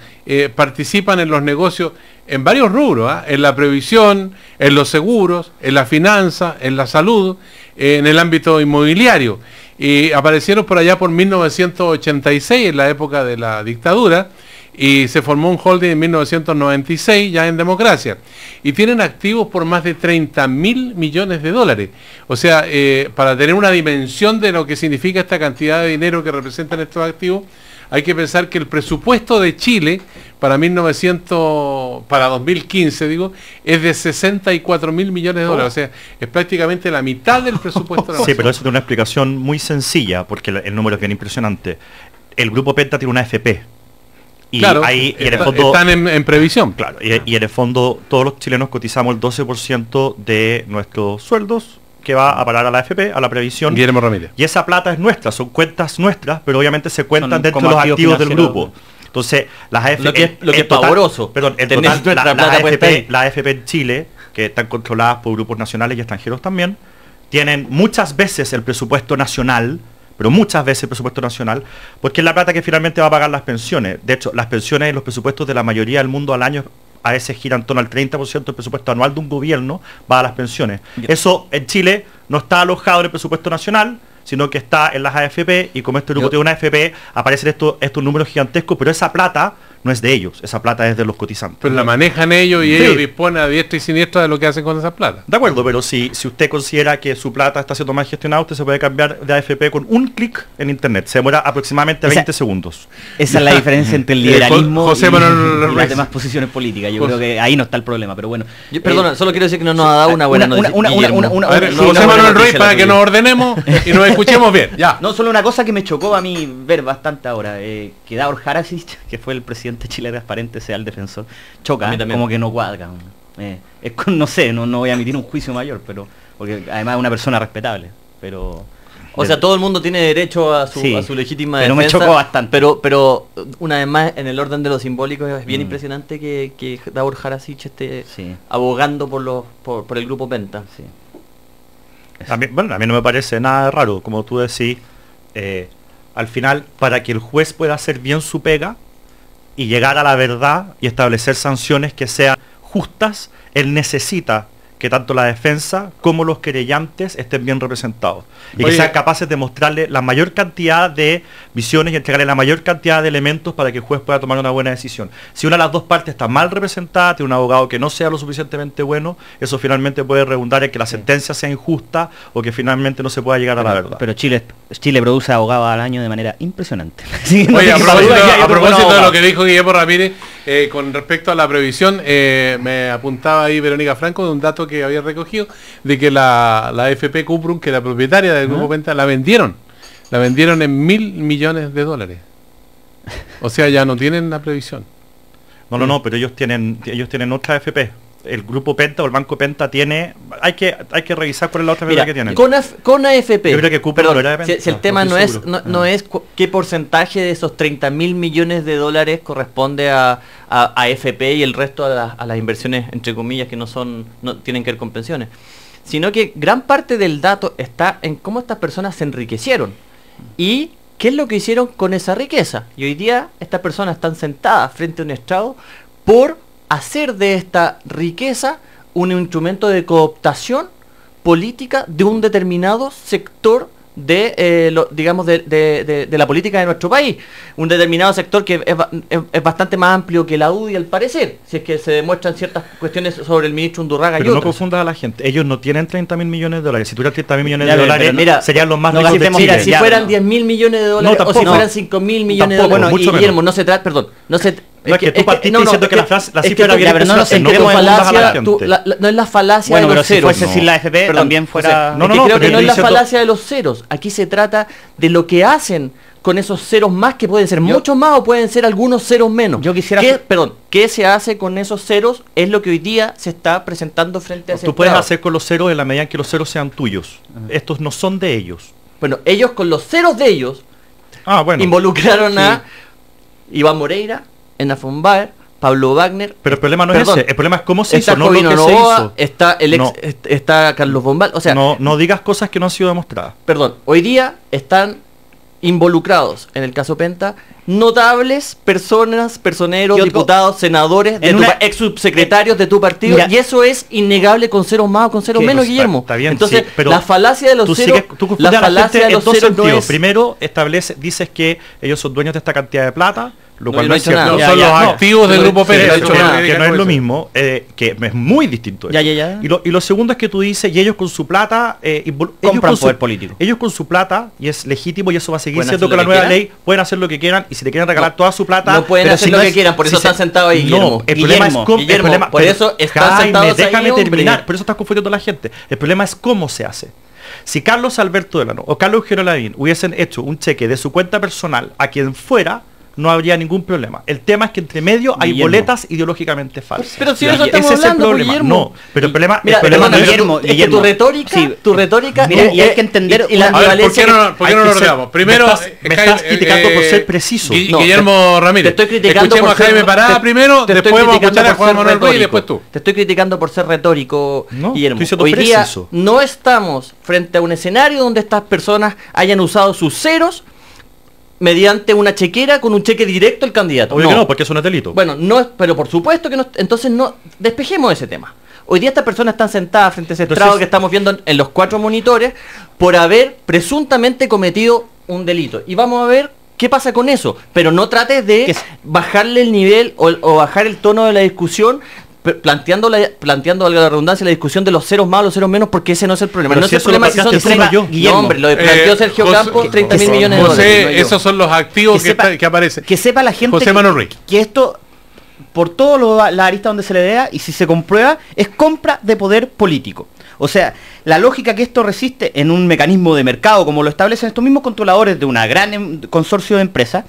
participan en los negocios en varios rubros, en la previsión, en los seguros, en la finanza, en la salud, en el ámbito inmobiliario. Y aparecieron por allá por 1986, en la época de la dictadura, y se formó un holding en 1996, ya en democracia. Y tienen activos por más de 30.000 millones de dólares. O sea, para tener una dimensión de lo que significa esta cantidad de dinero que representan estos activos, hay que pensar que el presupuesto de Chile para 2015, digo, es de 64.000 millones de dólares. O sea, es prácticamente la mitad del presupuesto. Sí, pero eso tiene una explicación muy sencilla, porque el número es bien impresionante. El Grupo Penta tiene una AFP. Y claro, ahí, y en el fondo, están en previsión. Claro, y en el fondo todos los chilenos cotizamos el 12% de nuestros sueldos, que va a parar a la AFP, a la previsión. Guillermo Ramírez. Y esa plata es nuestra, son cuentas nuestras, pero obviamente se cuentan dentro de los activos del grupo. Entonces, las AFP... Lo que es pavoroso. Perdón, en total, la AFP en Chile, que están controladas por grupos nacionales y extranjeros también, tienen muchas veces el presupuesto nacional, pero muchas veces el presupuesto nacional, porque es la plata que finalmente va a pagar las pensiones. De hecho, las pensiones en los presupuestos de la mayoría del mundo al año a veces giran en torno al 30% del presupuesto anual de un gobierno, va a las pensiones. Eso en Chile no está alojado en el presupuesto nacional, sino que está en las AFP, y como este grupo tiene una AFP, aparecen estos números gigantescos, pero esa plata no es de ellos, esa plata es de los cotizantes. Pero la manejan ellos y ellos disponen a diestra y siniestra de lo que hacen con esa plata. De acuerdo, pero si usted considera que su plata está siendo mal gestionada, usted se puede cambiar de AFP con un clic en internet. Se demora aproximadamente 20 segundos. Esa es la diferencia entre el liberalismo José y las demás posiciones políticas. Yo creo que ahí no está el problema, pero bueno. Perdona, solo quiero decir que no nos ha dado una buena noticia. José Manuel Ruiz, para que nos ordenemos y nos escuchemos bien. Ya. No, solo una cosa que me chocó a mí ver bastante ahora, que Davor Jarásic, que fue el presidente de Chile Transparente, sea el defensor, choca, como que no cuadra. No sé, no voy a emitir un juicio mayor, pero porque además es una persona respetable, pero... O sea, todo el mundo tiene derecho a su legítima defensa. Pero me chocó bastante. Pero una vez más, en el orden de lo simbólico, es bien impresionante que Davor Jarásic esté abogando por el grupo Penta. Sí. A mí no me parece nada raro, como tú decís. Al final, para que el juez pueda hacer bien su pega y llegar a la verdad y establecer sanciones que sean justas, él necesita que tanto la defensa como los querellantes estén bien representados y que sean capaces de mostrarle la mayor cantidad de visiones y entregarle la mayor cantidad de elementos para que el juez pueda tomar una buena decisión. Si una de las dos partes está mal representada, tiene un abogado que no sea lo suficientemente bueno, eso finalmente puede redundar en que la sentencia sea injusta o que finalmente no se pueda llegar a la verdad. Pero Chile produce abogados al año de manera impresionante. Oye, a propósito de lo que dijo Guillermo Ramírez con respecto a la previsión, me apuntaba ahí Verónica Franco de un dato que había recogido de que la AFP Cuprum, que era propietaria del grupo Penta, la vendieron en $1.000 millones. O sea, ya no tienen la previsión. No, pero ellos tienen otra AFP. el grupo Penta o el Banco Penta tiene, hay que revisar cuál es la otra verdad que tienen. Con AFP, yo creo que Cooper no era de Penta, si el tema no es qué porcentaje de esos 30.000 millones de dólares corresponde a AFP y el resto a las inversiones, entre comillas, que no tienen que ver con pensiones, sino que gran parte del dato está en cómo estas personas se enriquecieron y qué es lo que hicieron con esa riqueza. Y hoy día estas personas están sentadas frente a un estrado por hacer de esta riqueza un instrumento de cooptación política de un determinado sector de la política de nuestro país, un determinado sector que es bastante más amplio que la UDI al parecer, si es que se demuestran ciertas cuestiones sobre el ministro Undurraga. Pero no confundas a la gente, ellos no tienen 30.000 millones de dólares, si tuvieran 30.000 millones de dólares, mira, serían los más ricos de Chile. Mira, si fueran 10.000 millones de dólares o si fueran 5.000 millones de dólares, bueno, Guillermo, no se trata, perdón, no se... No es que tú partiste diciendo que la cifra era bien no es la falacia de los ceros. Si fuese sin la AFP también fuera... Creo que no es la falacia de los ceros. Aquí se trata de lo que hacen con esos ceros más, que pueden ser muchos más o pueden ser algunos ceros menos. Yo quisiera... ¿Qué se hace con esos ceros? Es lo que hoy día se está presentando frente a ese Tú puedes hacer con los ceros en la medida en que los ceros sean tuyos. Estos no son de ellos. Bueno, ellos con los ceros de ellos involucraron a Iván Moreira, Enna von Baer, Pablo Wagner. Pero el problema no es ese, el problema es cómo se hizo, no lo que se hizo. Está Carlos Bombal, o sea... No digas cosas que no han sido demostradas. Perdón, hoy día están involucrados en el caso Penta notables personeros, diputados, senadores, ex subsecretarios de tu partido, y eso es innegable con ceros más o con ceros menos, Guillermo. Está bien, entonces, sí, pero la falacia de los ceros, la falacia de los ceros no es... Primero dices que ellos son dueños de esta cantidad de plata, lo cual no es cierto. No son los activos del grupo Penta, que no es lo mismo, que es muy distinto. Y lo segundo es que tú dices, y ellos con su plata compran poder político. Ellos con su plata, y es legítimo, y eso va a seguir siendo con la nueva ley, pueden hacer lo que quieran, y si te quieren regalar toda su plata, no pueden hacer lo que quieran, por eso están sentados ahí, Guillermo. El problema es por eso están sentados ahí. Déjame terminar, por eso estás confundiendo a la gente. El problema es cómo se hace. Si Carlos Alberto Delano o Carlos Eugenio Lavín hubiesen hecho un cheque de su cuenta personal a quien fuera, no habría ningún problema. El tema es que entre medio hay boletas ideológicamente falsas. Pero si eso estamos hablando, Guillermo. No, pero el problema es que tu retórica y hay que entender la ambivalencia. ¿Por qué no lo ordenamos? Primero, me estás criticando por ser preciso. Guillermo Ramírez. Te estoy criticando por Jaime Parada primero, después vamos a escuchar a Juan Manuel Ruiz y después tú. Te estoy criticando por ser retórico, Guillermo. Hoy día no estamos frente a un escenario donde estas personas hayan usado sus ceros mediante una chequera con un cheque directo al candidato. Obvio que no, porque eso no es delito. Bueno, pero por supuesto que no. Entonces despejemos ese tema. Hoy día estas personas están sentadas frente a ese estrado que estamos viendo en los 4 monitores por haber presuntamente cometido un delito. Y vamos a ver qué pasa con eso. Pero no trates de bajarle el nivel o bajar el tono de la discusión, planteando valga la redundancia, la discusión de los ceros más o los ceros menos, porque ese no es el problema. Pero no es el problema si son 30, Guillermo, hombre, lo planteó Sergio Campos, 30.000 millones de dólares. Esos son los activos que aparecen. Que sepa la gente José Manuel Ruiz, que esto, por todas las aristas donde se le vea, y si se comprueba, es compra de poder político. O sea, la lógica que esto resiste en un mecanismo de mercado, como lo establecen estos mismos controladores de una gran consorcio de empresas,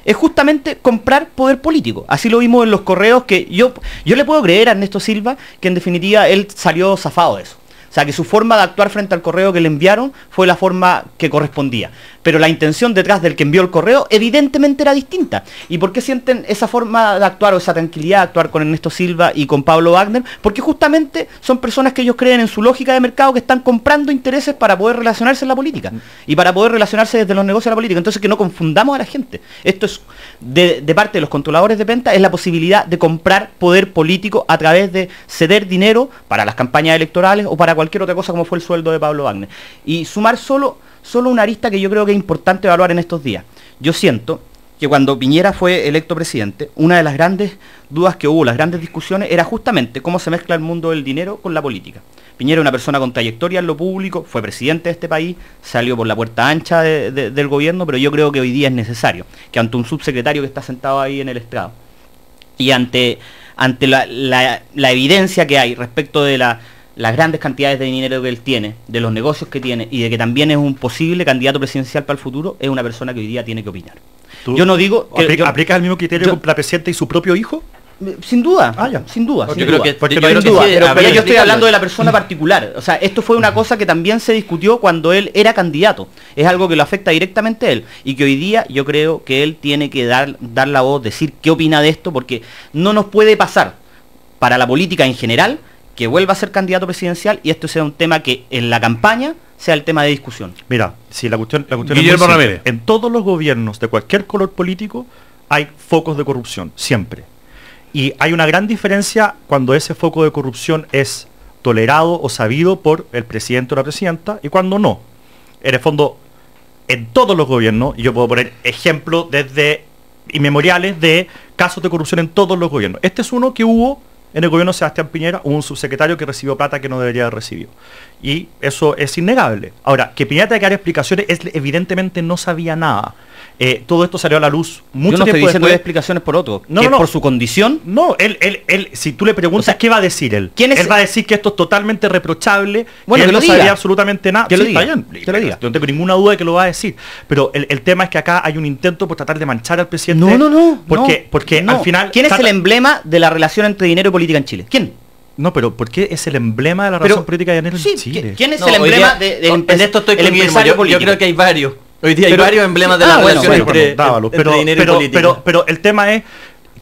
es justamente comprar poder político. Así lo vimos en los correos, que yo le puedo creer a Ernesto Silva que en definitiva él salió zafado de eso. O sea, que su forma de actuar frente al correo que le enviaron fue la forma que correspondía. Pero la intención detrás del que envió el correo evidentemente era distinta. ¿Y por qué sienten esa forma de actuar o esa tranquilidad de actuar con Ernesto Silva y con Pablo Wagner? Porque justamente son personas que ellos creen en su lógica de mercado, que están comprando intereses para poder relacionarse en la política. Y para poder relacionarse desde los negocios de la política. Entonces que no confundamos a la gente. Esto es, de parte de los controladores de Penta, es la posibilidad de comprar poder político a través de ceder dinero para las campañas electorales o para cualquier otra cosa, como fue el sueldo de Pablo Wagner. Y sumar solo una arista que yo creo que es importante evaluar en estos días. Yo siento que cuando Piñera fue electo presidente, una de las grandes dudas que hubo, las grandes discusiones, era justamente cómo se mezcla el mundo del dinero con la política. Piñera es una persona con trayectoria en lo público, fue presidente de este país, salió por la puerta ancha del gobierno, pero yo creo que hoy día es necesario que ante un subsecretario que está sentado ahí en el estrado y ante la evidencia que hay respecto de las grandes cantidades de dinero que él tiene, de los negocios que tiene y de que también es un posible candidato presidencial para el futuro, es una persona que hoy día tiene que opinar. Yo no digo que... ¿Aplicas el mismo criterio con la presidenta y su propio hijo? Sin duda, sin duda. Pero yo estoy hablando de la persona particular. O sea, esto fue una cosa que también se discutió cuando él era candidato. Es algo que lo afecta directamente a él. Y que hoy día yo creo que él tiene que dar la voz, decir qué opina de esto, porque no nos puede pasar para la política en general que vuelva a ser candidato presidencial y esto sea un tema que en la campaña sea el tema de discusión. Mira, si la cuestión Guillermo Ramírez. En todos los gobiernos de cualquier color político hay focos de corrupción, siempre. Y hay una gran diferencia cuando ese foco de corrupción es tolerado o sabido por el presidente o la presidenta y cuando no. En el fondo, en todos los gobiernos, y yo puedo poner ejemplos desde inmemoriales de casos de corrupción en todos los gobiernos. Este es uno que hubo en el gobierno de Sebastián Piñera, hubo un subsecretario que recibió plata que no debería haber recibido. Y eso es innegable. Ahora, que Piñera tenga que dar explicaciones, evidentemente no sabía nada. Todo esto salió a la luz mucho tiempo después. Yo no estoy diciendo de explicaciones por otro. No, por su condición. No, él, si tú le preguntas, o sea, ¿qué va a decir él? Él va a decir que esto es totalmente reprochable, bueno, que él no diga. Sabía absolutamente nada. Que lo diga. Está bien, que lo diga. No tengo ninguna duda de que lo va a decir. Pero el tema es que acá hay un intento por tratar de manchar al presidente. Porque al final... ¿Quién es el emblema de la relación entre dinero y política en Chile? ¿Quién? No, pero ¿por qué es el emblema de la relación política de dinero en Chile? ¿Quién es el emblema en esto estoy con Guillermo, yo creo que hay varios. Hoy día hay varios emblemas de la relación entre dinero y política. Pero el tema es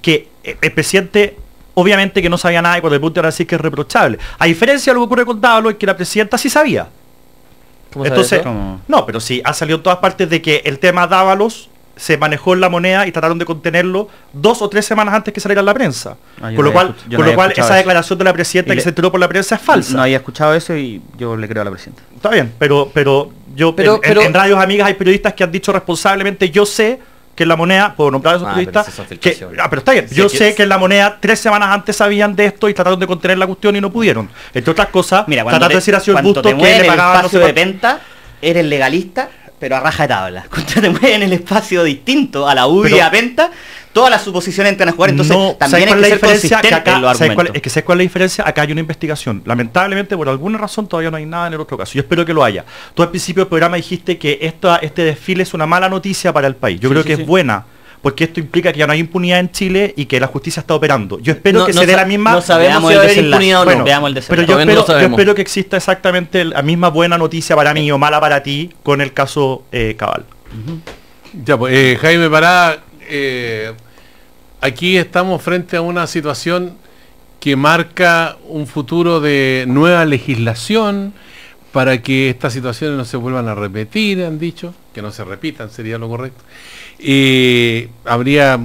que el presidente obviamente que no sabía nada y cuando el punto era decir que es reprochable. A diferencia de lo que ocurre con Dávalos, es que la presidenta sí sabía. Entonces, no, pero sí, ha salido en todas partes de que el tema Dávalos se manejó en la moneda y trataron de contenerlo 2 o 3 semanas antes que saliera en la prensa. Con lo cual esa declaración de la presidenta que se enteró por la prensa es falsa. No había escuchado eso y yo le creo a la presidenta. Está bien, pero en radios amigas hay periodistas que han dicho responsablemente, yo sé que en la moneda, puedo nombrar a esos periodistas, pero está bien, yo sé que en la moneda 3 semanas antes sabían de esto y trataron de contener la cuestión y no pudieron. Entre otras cosas, trataron de decir a Ciudad Busto que le pagaban de venta, eres legalista, pero a raja de tabla. Cuando te mueves en el espacio distinto a la UDI y a Penta, todas las suposiciones entran a jugar, entonces también hay que ser consistente en los argumentos. Es que ¿sabes cuál es la diferencia? Acá hay una investigación. Lamentablemente, por alguna razón, todavía no hay nada en el otro caso. Yo espero que lo haya. Tú al principio del programa dijiste que este desfile es una mala noticia para el país. Yo creo que es buena, porque esto implica que ya no hay impunidad en Chile y que la justicia está operando. Yo espero que se dé la misma... No sabemos si va a haber impunidad o no. Veamos el desenlace. Pero yo espero que exista exactamente la misma buena noticia para mí o mala para ti con el caso Cabal. Ya, pues, Jaime Pará, aquí estamos frente a una situación que marca un futuro de nueva legislación para que estas situaciones no se vuelvan a repetir, han dicho, que no se repitan, sería lo correcto. Habría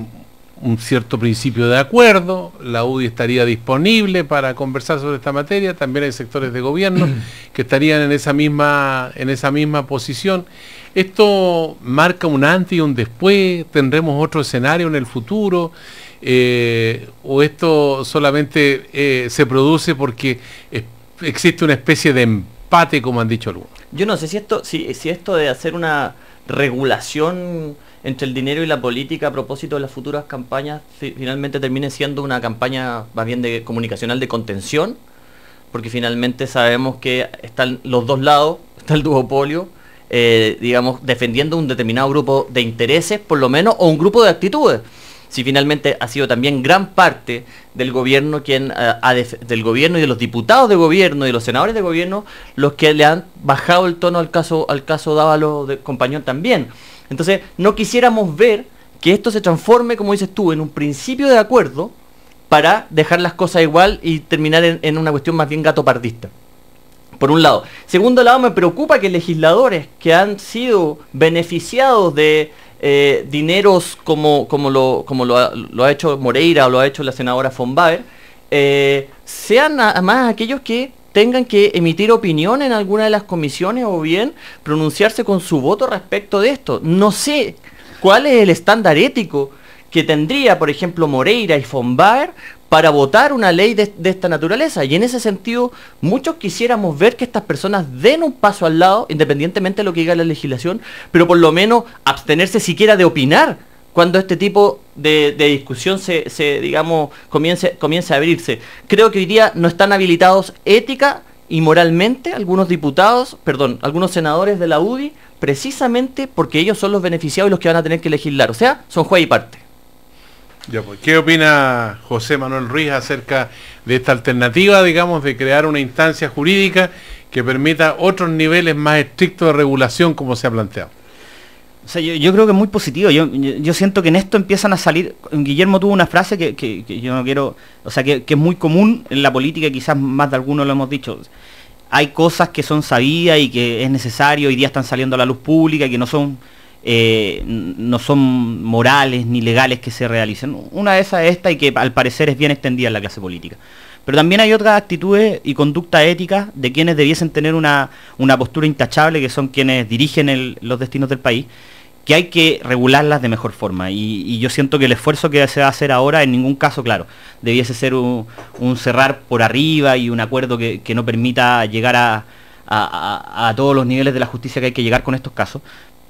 un cierto principio de acuerdo, la UDI estaría disponible para conversar sobre esta materia, también hay sectores de gobierno que estarían en esa misma posición. Esto marca un antes y un después, tendremos otro escenario en el futuro, o esto solamente se produce porque existe una especie de empate, como han dicho algunos. Yo no sé si esto de hacer una regulación entre el dinero y la política a propósito de las futuras campañas finalmente termine siendo una campaña más bien de comunicacional de contención, porque finalmente sabemos que están los dos lados, está el duopolio, digamos, defendiendo un determinado grupo de intereses, por lo menos, o un grupo de actitudes. Si finalmente ha sido también gran parte del gobierno del gobierno y de los diputados de gobierno y de los senadores de gobierno los que le han bajado el tono al caso Dávalos de Compañón también. Entonces, no quisiéramos ver que esto se transforme, como dices tú, en un principio de acuerdo para dejar las cosas igual y terminar en una cuestión más bien gatopardista. Por un lado. Segundo lado, me preocupa que legisladores que han sido beneficiados de dineros como lo ha hecho Moreira o lo ha hecho la senadora von Baer, sean además aquellos que tengan que emitir opinión en alguna de las comisiones o bien pronunciarse con su voto respecto de esto. No sé cuál es el estándar ético que tendría, por ejemplo, Moreira y von Baer para votar una ley de esta naturaleza. Y en ese sentido, muchos quisiéramos ver que estas personas den un paso al lado, independientemente de lo que diga la legislación, pero por lo menos abstenerse siquiera de opinar cuando este tipo de discusión digamos, comience a abrirse. Creo que hoy día no están habilitados ética y moralmente algunos senadores de la UDI, precisamente porque ellos son los beneficiados y los que van a tener que legislar. O sea, son juez y parte. Ya, pues, ¿qué opina José Manuel Ruiz acerca de esta alternativa, digamos, de crear una instancia jurídica que permita otros niveles más estrictos de regulación como se ha planteado? O sea, yo creo que es muy positivo. Yo siento que en esto empiezan a salir... Guillermo tuvo una frase que yo no quiero... O sea, que es muy común en la política, y quizás más de algunos lo hemos dicho. Hay cosas que son sabidas y que es necesario, hoy día están saliendo a la luz pública y que no son morales ni legales que se realicen. Una de esas es esta, y que al parecer es bien extendida en la clase política. Pero también hay otras actitudes y conducta ética de quienes debiesen tener una postura intachable, que son quienes dirigen los destinos del país, que hay que regularlas de mejor forma. Y yo siento que el esfuerzo que se va a hacer ahora, en ningún caso, claro, debiese ser un cerrar por arriba y un acuerdo que no permita llegar a todos los niveles de la justicia que hay que llegar con estos casos.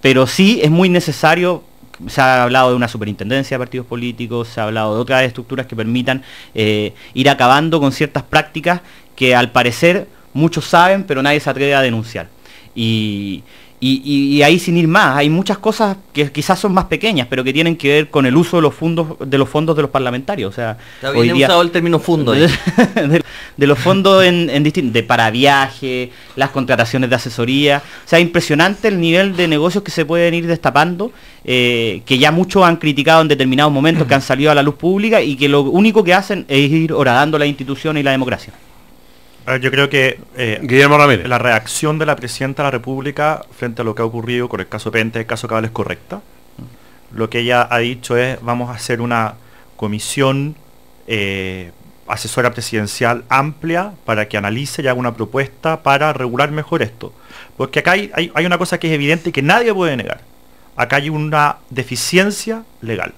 Pero sí es muy necesario. Se ha hablado de una superintendencia de partidos políticos, se ha hablado de otras estructuras que permitan ir acabando con ciertas prácticas que al parecer muchos saben, pero nadie se atreve a denunciar. Y ahí, sin ir más, hay muchas cosas que quizás son más pequeñas, pero que tienen que ver con el uso de los fondos de los parlamentarios. O sea, está bien usado el término fondo de los fondos para viaje, las contrataciones de asesoría. O sea, impresionante el nivel de negocios que se pueden ir destapando, que ya muchos han criticado en determinados momentos, que han salido a la luz pública, y que lo único que hacen es ir horadando las instituciones y la democracia. Yo creo que Guillermo Ramírez, la reacción de la Presidenta de la República frente a lo que ha ocurrido con el caso Pente, el caso Cabal, es correcta. Lo que ella ha dicho es: vamos a hacer una comisión asesora presidencial amplia para que analice y haga una propuesta para regular mejor esto. Porque acá hay una cosa que es evidente y que nadie puede negar. Acá hay una deficiencia legal.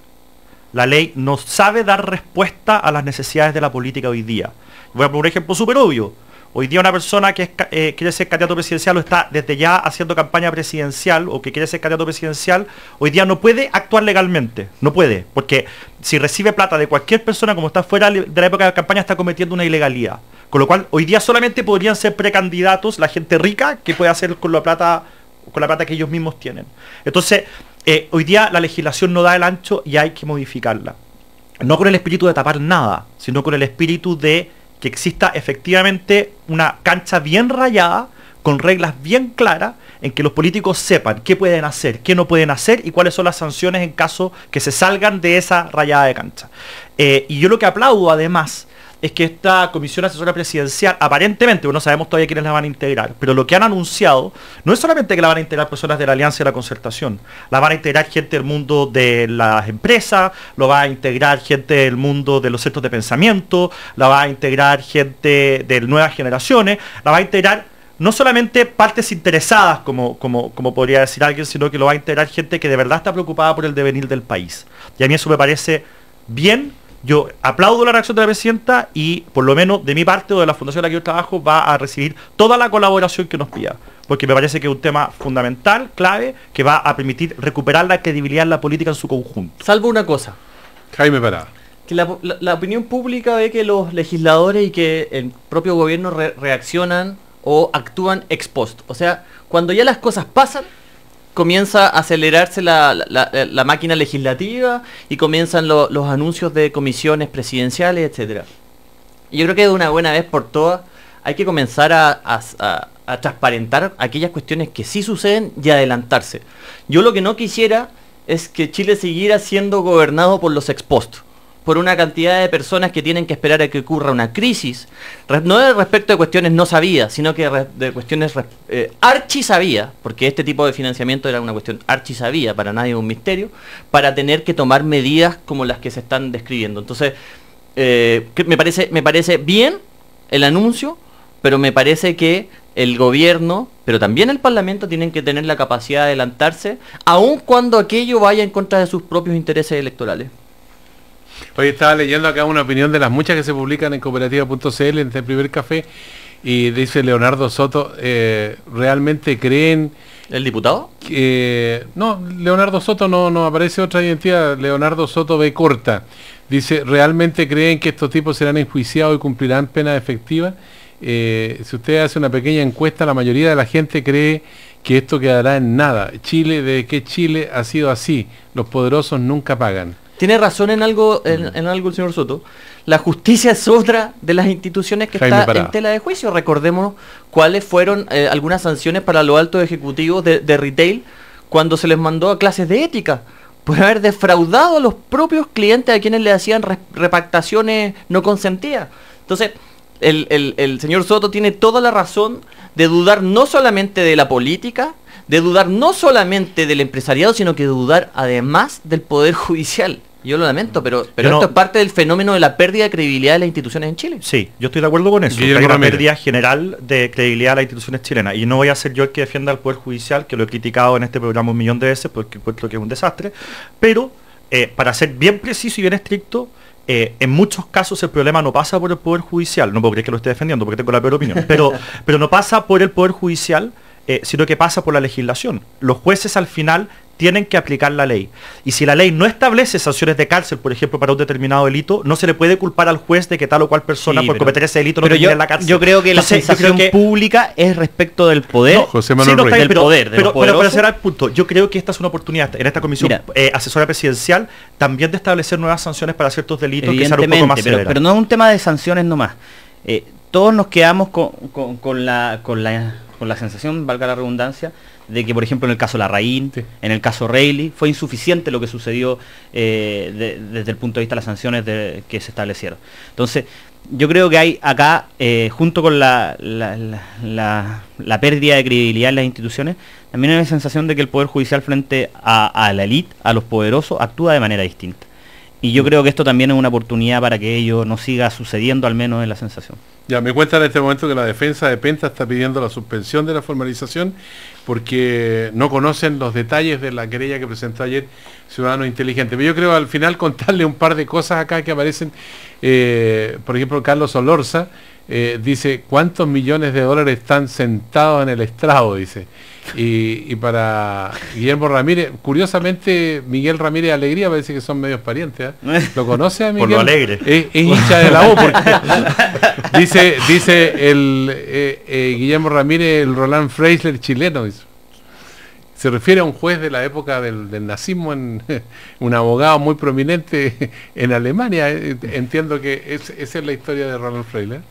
La ley no sabe dar respuesta a las necesidades de la política hoy día. Voy a poner un ejemplo súper obvio. Hoy día una persona que quiere ser candidato presidencial o está desde ya haciendo campaña presidencial, o que quiere ser candidato presidencial, hoy día no puede actuar legalmente. No puede, porque si recibe plata de cualquier persona, como está fuera de la época de campaña, está cometiendo una ilegalidad. Con lo cual, hoy día solamente podrían ser precandidatos la gente rica, que puede hacer con la plata que ellos mismos tienen. Entonces, hoy día la legislación no da el ancho y hay que modificarla. No con el espíritu de tapar nada, sino con el espíritu de que exista efectivamente una cancha bien rayada, con reglas bien claras, en que los políticos sepan qué pueden hacer, qué no pueden hacer y cuáles son las sanciones en caso que se salgan de esa rayada de cancha. Y yo lo que aplaudo además es que esta comisión asesora presidencial, aparentemente, no sabemos todavía quiénes la van a integrar, pero lo que han anunciado no es solamente que la van a integrar personas de la Alianza y la Concertación, la van a integrar gente del mundo de las empresas, lo va a integrar gente del mundo de los centros de pensamiento, la va a integrar gente de nuevas generaciones, la va a integrar no solamente partes interesadas, como podría decir alguien, sino que lo va a integrar gente que de verdad está preocupada por el devenir del país. Y a mí eso me parece bien. Yo aplaudo la reacción de la Presidenta, y por lo menos de mi parte o de la fundación en la que yo trabajo va a recibir toda la colaboración que nos pida, porque me parece que es un tema fundamental, clave, que va a permitir recuperar la credibilidad en la política en su conjunto. Salvo una cosa, Jaime Parada, que la opinión pública ve que los legisladores y que el propio gobierno reaccionan o actúan ex post. O sea, cuando ya las cosas pasan, comienza a acelerarse la máquina legislativa y comienzan los anuncios de comisiones presidenciales, etcétera. Yo creo que de una buena vez por todas hay que comenzar a transparentar aquellas cuestiones que sí suceden y adelantarse. Yo lo que no quisiera es que Chile siguiera siendo gobernado por los ex post, por una cantidad de personas que tienen que esperar a que ocurra una crisis, no respecto de cuestiones no sabidas, sino que de cuestiones archisabidas, porque este tipo de financiamiento era una cuestión archisabida, para nadie un misterio, para tener que tomar medidas como las que se están describiendo. Entonces, me parece bien el anuncio, pero me parece que el gobierno, pero también el Parlamento, tienen que tener la capacidad de adelantarse, aun cuando aquello vaya en contra de sus propios intereses electorales. Hoy estaba leyendo acá una opinión de las muchas que se publican en cooperativa.cl, en este primer café, y dice Leonardo Soto, ¿realmente creen... ¿El diputado? No, Leonardo Soto no aparece otra identidad, Leonardo Soto B. Corta. Dice, ¿realmente creen que estos tipos serán enjuiciados y cumplirán pena efectiva? Si usted hace una pequeña encuesta, la mayoría de la gente cree que esto quedará en nada. Chile, desde que Chile ha sido así, los poderosos nunca pagan. tiene razón en algo, en algo el señor Soto. La justicia es otra de las instituciones que está en tela de juicio. Recordemos cuáles fueron algunas sanciones para los altos ejecutivos de retail cuando se les mandó a clases de ética por haber defraudado a los propios clientes a quienes le hacían repactaciones no consentidas. Entonces, el señor Soto tiene toda la razón de dudar no solamente de la política, de dudar no solamente del empresariado, sino que de dudar además del Poder Judicial. Yo lo lamento, pero esto es parte del fenómeno de la pérdida de credibilidad de las instituciones en Chile. Sí, yo estoy de acuerdo con eso. Hay una pérdida general de credibilidad de las instituciones chilenas. Y no voy a ser yo el que defienda al Poder Judicial, que lo he criticado en este programa 1.000.000 de veces, porque encuentro que es un desastre. Pero, para ser bien preciso y bien estricto, en muchos casos el problema no pasa por el Poder Judicial. No puedo creer que lo esté defendiendo, porque tengo la peor opinión. Pero no pasa por el Poder Judicial, sino que pasa por la legislación. Los jueces al final tienen que aplicar la ley. Y si la ley no establece sanciones de cárcel, por ejemplo, para un determinado delito, no se le puede culpar al juez de que tal o cual persona por cometer ese delito no termine en la cárcel. Yo creo que la sensación pública es respecto del poder. No, José Manuel Rey. Pero para cerrar el punto, yo creo que esta es una oportunidad en esta comisión asesora presidencial también de establecer nuevas sanciones para ciertos delitos que sean un poco más severas. Pero no es un tema de sanciones nomás. Todos nos quedamos con la sensación, valga la redundancia, de que, por ejemplo, en el caso Larraín, en el caso Reilly, fue insuficiente lo que sucedió desde el punto de vista de las sanciones que se establecieron. Entonces, yo creo que hay acá, junto con la pérdida de credibilidad en las instituciones, también hay una sensación de que el Poder Judicial frente a la élite, a los poderosos, actúa de manera distinta. Y yo creo que esto también es una oportunidad para que ello no siga sucediendo, al menos en la sensación. Ya, me cuentan en este momento que la defensa de Penta está pidiendo la suspensión de la formalización porque no conocen los detalles de la querella que presentó ayer Ciudadanos Inteligentes. Pero yo creo al final contarle un par de cosas acá que aparecen. Por ejemplo, Carlos Olorza dice, ¿cuántos millones de dólares están sentados en el estrado? Dice. Y para Guillermo Ramírez, curiosamente Miguel Ramírez Alegría parece que son medios parientes. ¿Lo conoce a Miguel? Por lo alegre. Es hincha de la U porque dice Guillermo Ramírez el Roland Freisler chileno. Dice. Se refiere a un juez de la época del nazismo, un abogado muy prominente en Alemania. Entiendo que esa es la historia de Roland Freisler.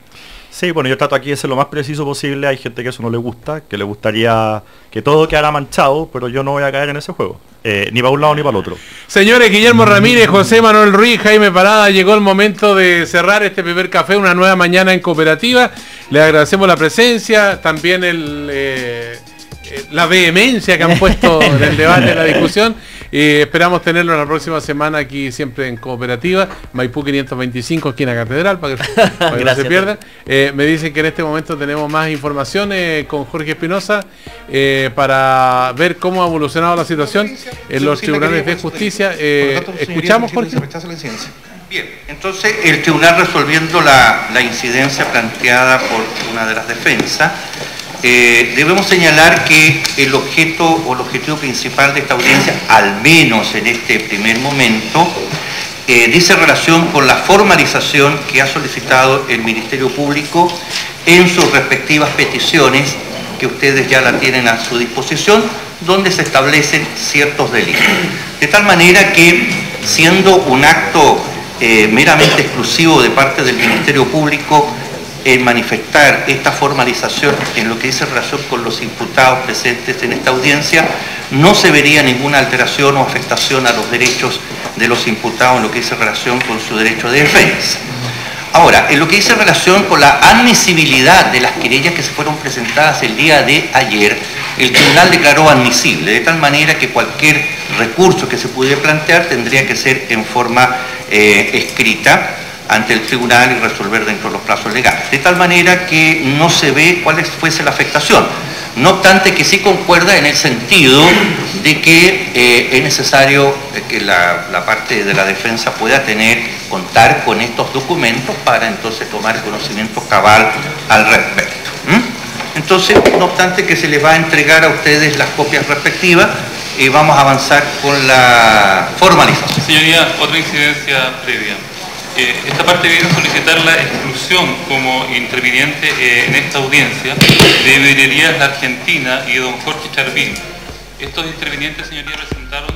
Sí, bueno, yo trato aquí de ser lo más preciso posible. Hay gente que eso no le gusta, que le gustaría que todo quedara manchado, pero yo no voy a caer en ese juego. Ni para un lado ni para el otro. Señores, Guillermo Ramírez, José Manuel Ruiz, Jaime Parada, llegó el momento de cerrar este primer café, una nueva mañana en Cooperativa. Le agradecemos la presencia, también la vehemencia que han puesto en el debate, en la discusión. Esperamos tenerlo la próxima semana aquí siempre en Cooperativa, Maipú 525, esquina Catedral, para que no se pierdan. Me dicen que en este momento tenemos más información con Jorge Espinosa para ver cómo ha evolucionado la situación en los tribunales de justicia. Escuchamos, Jorge. Bien, entonces el tribunal, resolviendo la incidencia planteada por una de las defensas, debemos señalar que el objetivo principal de esta audiencia, al menos en este primer momento, dice relación con la formalización que ha solicitado el Ministerio Público en sus respectivas peticiones, que ustedes ya la tienen a su disposición, donde se establecen ciertos delitos. De tal manera que, siendo un acto meramente exclusivo de parte del Ministerio Público, en manifestar esta formalización en lo que dice relación con los imputados presentes en esta audiencia, no se vería ninguna alteración o afectación a los derechos de los imputados en lo que dice relación con su derecho de defensa. Ahora, en lo que dice relación con la admisibilidad de las querellas que se fueron presentadas el día de ayer, el tribunal declaró admisible, de tal manera que cualquier recurso que se pudiera plantear tendría que ser en forma escrita ante el tribunal y resolver dentro de los plazos legales. De tal manera que no se ve cuál fuese la afectación. No obstante que sí concuerda en el sentido de que es necesario que la parte de la defensa pueda contar con estos documentos para entonces tomar conocimiento cabal al respecto. Entonces, no obstante que se les va a entregar a ustedes las copias respectivas, vamos a avanzar con la formalización. Señoría, otra incidencia previa. Esta parte viene a solicitar la exclusión como interviniente en esta audiencia de Vidrierías La Argentina y don Jorge Charvín. Estos intervinientes, señoría, presentaron